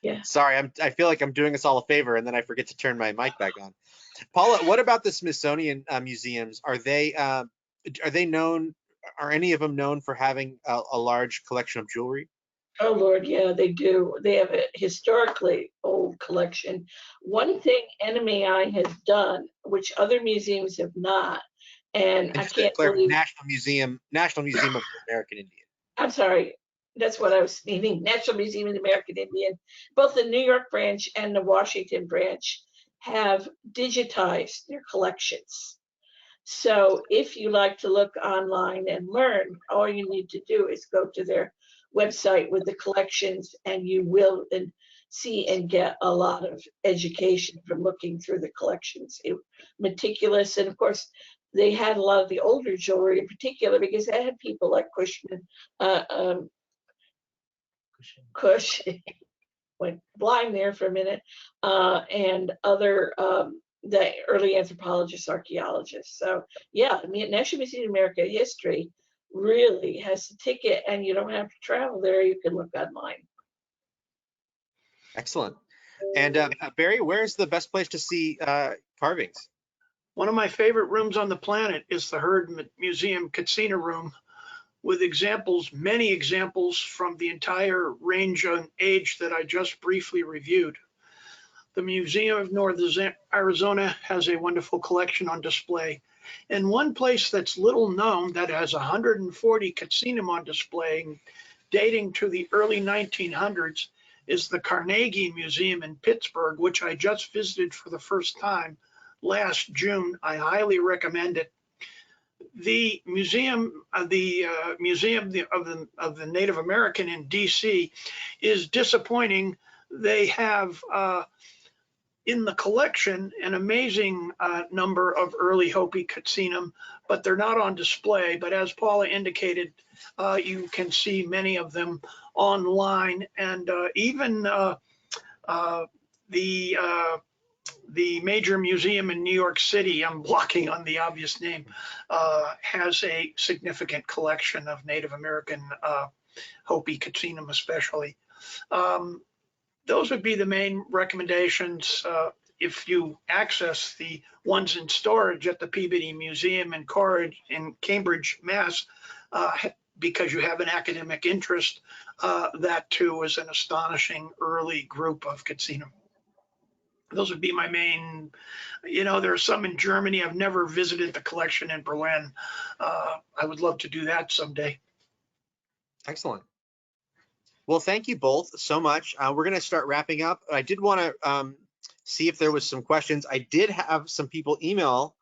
Yeah. Sorry, I feel like I'm doing us all a favor, and then I forget to turn my mic back on. Paula, what about the Smithsonian museums? Are they known? Are any of them known for having a large collection of jewelry? Oh Lord, yeah, they do. They have a historically old collection. One thing NMAI has done, which other museums have not, and And I just to can't clarify, believe, National Museum of the American Indian. I'm sorry, that's what I was meaning, National Museum of the American Indian. Both the New York branch and the Washington branch have digitized their collections. So if you like to look online and learn, all you need to do is go to their website with the collections, and you will see and get a lot of education from looking through the collections. Meticulous, and of course, they had a lot of the older jewelry in particular because they had people like Cush went blind there for a minute, and other the early anthropologists, archaeologists. So yeah, I mean, National Museum of American History really has the ticket, and you don't have to travel there. You can look online. Excellent. And Barry, where's the best place to see carvings? One of my favorite rooms on the planet is the Herd Museum Katsina room, with examples, many examples from the entire range and age that I just briefly reviewed. The Museum of Northern Arizona has a wonderful collection on display. And one place that's little known that has 140 katsinim on display dating to the early 1900s is the Carnegie Museum in Pittsburgh, which I just visited for the first time last June. I highly recommend it. The museum, Museum of the Native American in DC is disappointing. They have in the collection an amazing number of early Hopi Katsinam, but they're not on display. But as Paula indicated, you can see many of them online, and even the major museum in New York City, I'm blocking on the obvious name, has a significant collection of Native American Hopi Katsinam especially. Those would be the main recommendations if you access the ones in storage at the Peabody Museum in Cambridge, Mass, because you have an academic interest. That too is an astonishing early group of Katsinam. Those would be my main. There are some in Germany. I've never visited the collection in Berlin. I would love to do that someday. Excellent. Well, thank you both so much. We're going to start wrapping up. I did want to see if there was some questions. I did have some people email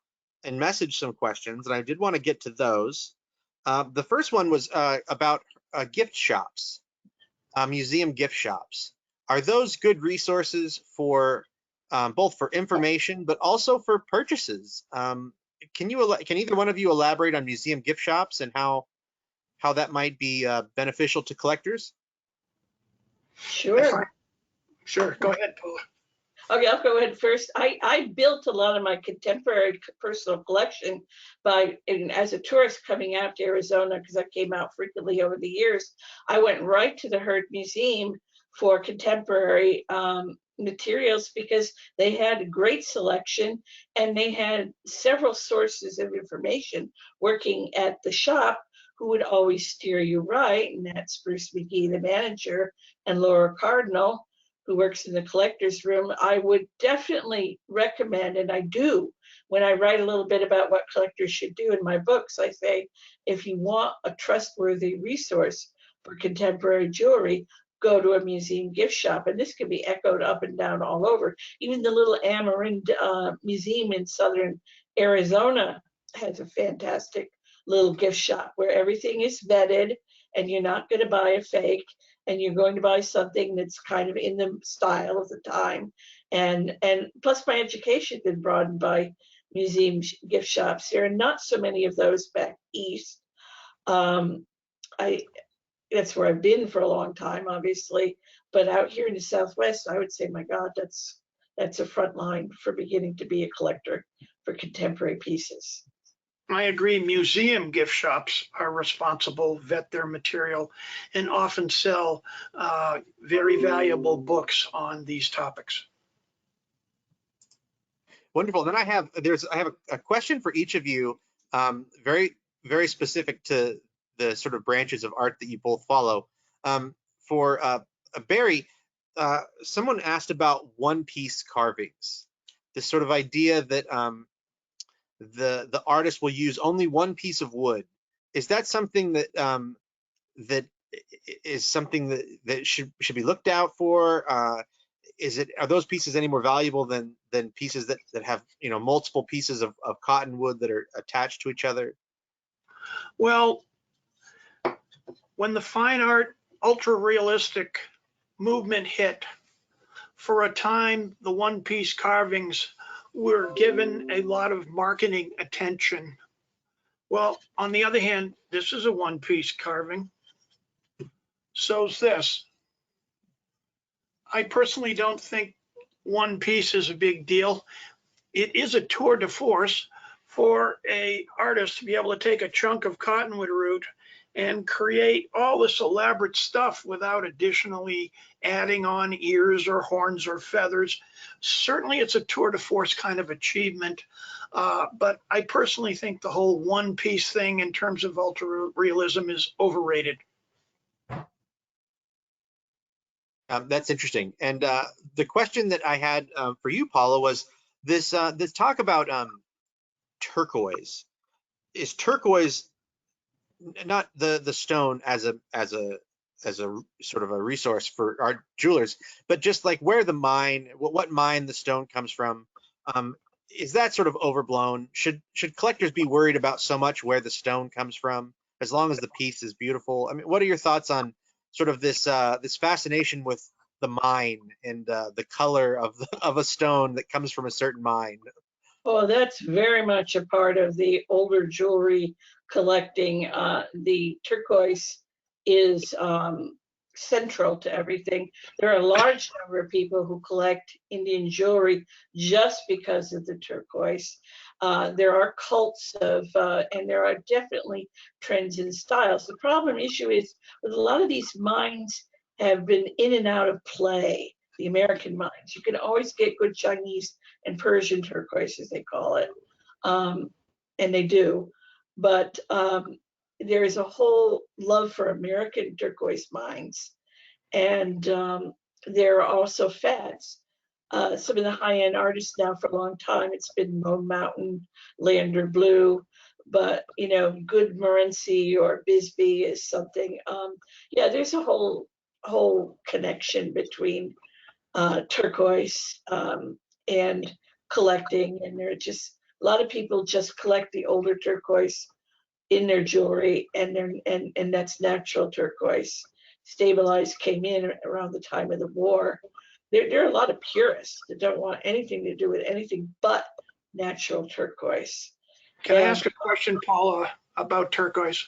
and message some questions, and I did want to get to those. The first one was about gift shops, museum gift shops. Are those good resources for both for information, but also for purchases? Can either one of you elaborate on museum gift shops and how that might be beneficial to collectors? Sure. Sure. Go ahead, Paula. Okay, I'll go ahead first. I built a lot of my contemporary personal collection as a tourist coming out to Arizona, because I came out frequently over the years. I went right to the Herd Museum for contemporary materials because they had a great selection, and they had several sources of information working at the shop who would always steer you right, and that's Bruce McGee, the manager, and Laura Cardinal, who works in the collector's room. I would definitely recommend, and I do, when I write a little bit about what collectors should do in my books, I say, if you want a trustworthy resource for contemporary jewelry, go to a museum gift shop. And this can be echoed up and down all over. Even the little Amarind Museum in southern Arizona has a fantastic little gift shop where everything is vetted and you're not going to buy a fake and you're going to buy something that's kind of in the style of the time. And plus my education has been broadened by museum gift shops. There are not so many of those back east. I That's where I've been for a long time, obviously, but out here in the Southwest, I would say, my God, that's a front line for beginning to be a collector for contemporary pieces. I agree. Museum gift shops are responsible, vet their material, and often sell very valuable books on these topics. Wonderful. Then I have a question for each of you, very very specific to the sort of branches of art that you both follow. For Barry, someone asked about one-piece carvings. This sort of idea that the artist will use only one piece of wood. Is that something that that is something that should be looked out for? Are those pieces any more valuable than pieces that have, you know, multiple pieces of cottonwood that are attached to each other? Well, when the fine art ultra realistic movement hit, for a time the one piece carvings were given a lot of marketing attention. Well, on the other hand, this is a one piece carving. So's this. I personally don't think one piece is a big deal. It is a tour de force for a artist to be able to take a chunk of cottonwood root and create all this elaborate stuff without additionally adding on ears or horns or feathers. Certainly it's a tour de force kind of achievement, but I personally think the whole one piece thing in terms of ultra realism is overrated. That's interesting. And the question that I had for you, Paula, was this talk about turquoise. Is turquoise not the stone as a sort of a resource for art jewelers, but just like where the mine, what mine the stone comes from? Is that sort of overblown? Should collectors be worried about so much where the stone comes from, as long as the piece is beautiful? I mean, what are your thoughts on sort of this this fascination with the mine and the color of a stone that comes from a certain mine? Oh, that's very much a part of the older jewelry collecting. The turquoise is central to everything. There are a large number of people who collect Indian jewelry just because of the turquoise. There are cults of, and there are definitely trends in styles. The problem issue is with a lot of these mines have been in and out of play, the American mines. You can always get good Chinese and Persian turquoise, as they call it, and they do. But there is a whole love for American turquoise mines, and there are also fads. Some of the high-end artists now for a long time, it's been Moon Mountain, Leander Blue, but you know, good Morenci or Bisbee is something. Yeah, there's a whole connection between turquoise and collecting, and there are just a lot of people just collect the older turquoise in their jewelry, and that's natural turquoise. Stabilized came in around the time of the war. There are a lot of purists that don't want anything to do with anything but natural turquoise. Can I ask a question, Paula, about turquoise?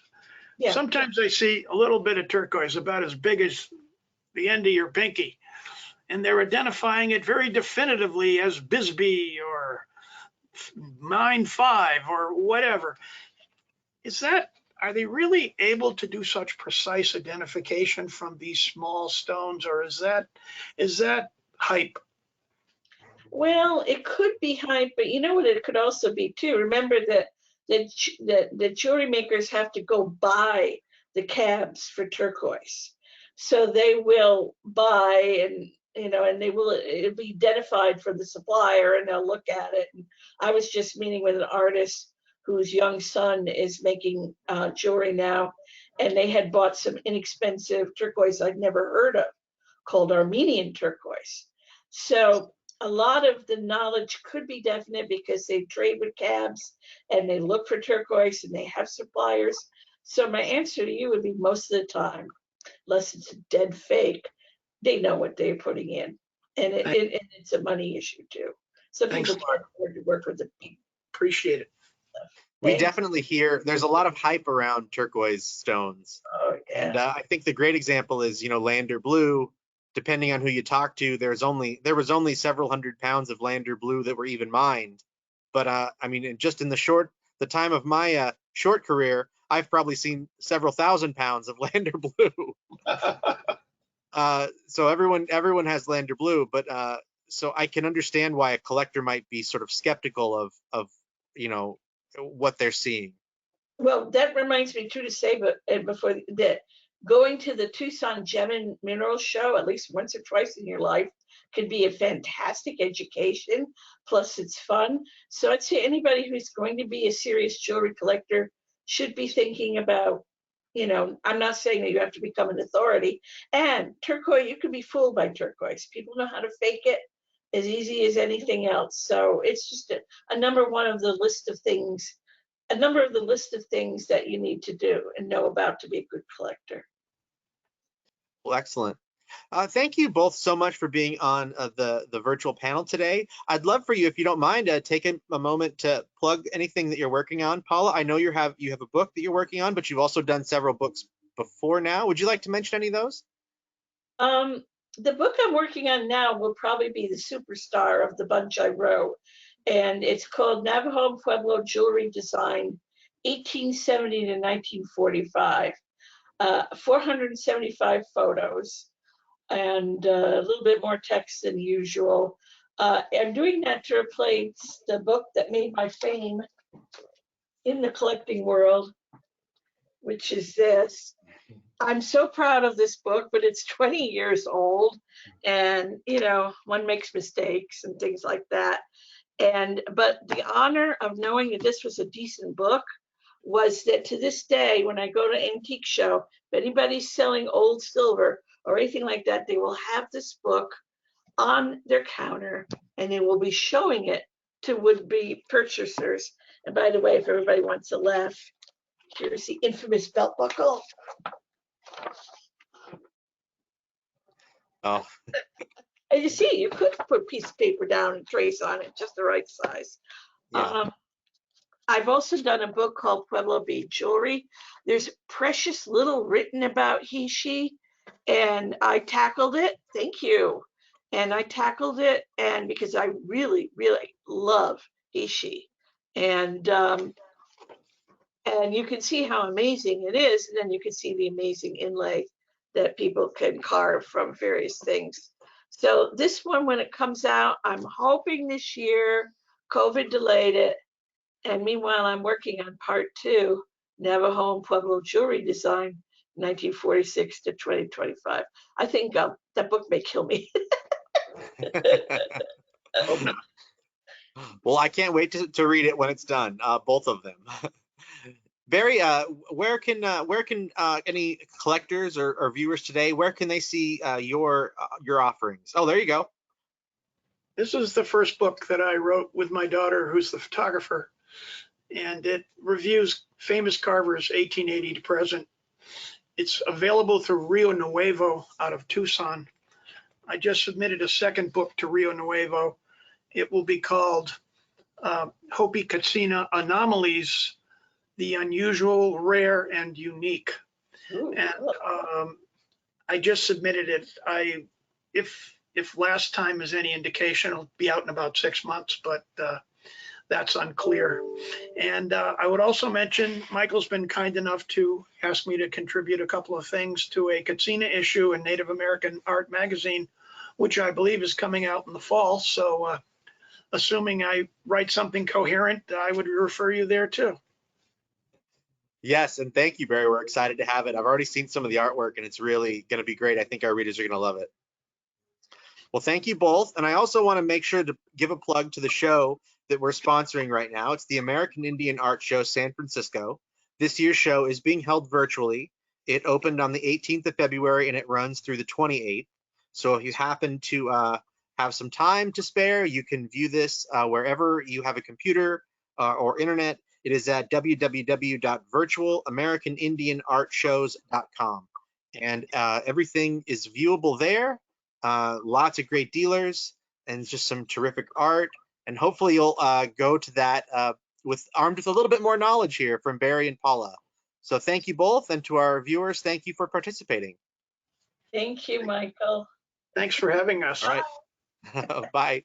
Yeah. Sometimes I see a little bit of turquoise about as big as the end of your pinky, and they're identifying it very definitively as Bisbee or Mine 5 or whatever. Are they really able to do such precise identification from these small stones, or is that hype? Well, it could be hype, but you know what it could also be too. Remember that the jewelry makers have to go buy the cabs for turquoise, so they will buy, and you know, and it'll be identified for the supplier, and they'll look at it. And I was just meeting with an artist whose young son is making jewelry now, and they had bought some inexpensive turquoise I'd never heard of, called Armenian turquoise. So a lot of the knowledge could be definite because they trade with cabs and they look for turquoise and they have suppliers. So my answer to you would be most of the time, unless it's a dead fake, they know what they're putting in. And it's a money issue too. Some Thanks people a lot. can't afford to work with the people. Appreciate it. We definitely hear there's a lot of hype around turquoise stones. Oh, And yeah. I think the great example is, Lander blue. Depending on who you talk to, there was only several hundred pounds of Lander blue that were even mined. But I mean, just in the time of my short career, I've probably seen several thousand pounds of Lander blue. So everyone has Lander blue, but so I can understand why a collector might be sort of skeptical of what they're seeing. Well, that reminds me too to say, but before that, going to the Tucson Gem and Mineral Show at least once or twice in your life could be a fantastic education. Plus, it's fun. So I'd say anybody who's going to be a serious jewelry collector should be thinking about, I'm not saying that you have to become an authority. And turquoise, you can be fooled by turquoise. People know how to fake it as easy as anything else. So it's just a number one of the list of things. A number of the list of things that you need to do and know about to be a good collector. Well, excellent. Thank you both so much for being on the virtual panel today. I'd love for you, if you don't mind, take a moment to plug anything that you're working on. Paula, I know you have a book that you're working on, but you've also done several books before now. Would you like to mention any of those? The book I'm working on now will probably be the superstar of the bunch I wrote. And it's called Navajo and Pueblo Jewelry Design, 1870 to 1945. 475 photos and a little bit more text than usual. I'm doing that to replace the book that made my fame in the collecting world, which is this. I'm so proud of this book, but it's 20 years old, and one makes mistakes and things like that. But the honor of knowing that this was a decent book was that to this day, when I go to antique show, if anybody's selling old silver or anything like that, they will have this book on their counter and they will be showing it to would-be purchasers. And by the way, if everybody wants to laugh, here's the infamous belt buckle. Oh. And you see, you could put a piece of paper down and trace on it just the right size. Yeah. I've also done a book called Pueblo Bead Jewelry. There's precious little written about he, she, and I tackled it. Thank you. And I tackled it, and because I really, really love he, she, and you can see how amazing it is, and then you can see the amazing inlay that people can carve from various things. So this one, when it comes out, I'm hoping this year. COVID delayed it. And meanwhile, I'm working on part 2, Navajo and Pueblo Jewelry Design, 1946 to 2025. I think that book may kill me. Well, I can't wait to read it when it's done, both of them. Barry, where can any collectors or viewers today, where can they see your offerings? Oh, there you go. This is the first book that I wrote with my daughter, who's the photographer, and it reviews famous carvers 1880 to present. It's available through Rio Nuevo out of Tucson. I just submitted a second book to Rio Nuevo. It will be called Hopi Katsina Anomalies, the Unusual, Rare, and Unique. Ooh, And I just submitted it. If last time is any indication, it'll be out in about 6 months, but that's unclear. And I would also mention, Michael's been kind enough to ask me to contribute a couple of things to a Katsina issue in Native American Art Magazine, which I believe is coming out in the fall. So assuming I write something coherent, I would refer you there too. Yes, and thank you, Barry. We're excited to have it. I've already seen some of the artwork, and it's really going to be great. I think our readers are going to love it. Well, thank you both. And I also want to make sure to give a plug to the show that we're sponsoring right now. It's the American Indian Art Show San Francisco. This year's show is being held virtually. It opened on the 18th of February and it runs through the 28th. So if you happen to have have some time to spare, you can view this wherever you have a computer or internet. It is at www.virtualamericanindianartshows.com. And everything is viewable there. Lots of great dealers and just some terrific art. And hopefully you'll go to that armed with a little bit more knowledge here from Barry and Paula. So thank you both, and to our viewers, thank you for participating. Thank you, Michael. Thanks for having us. All right. Bye.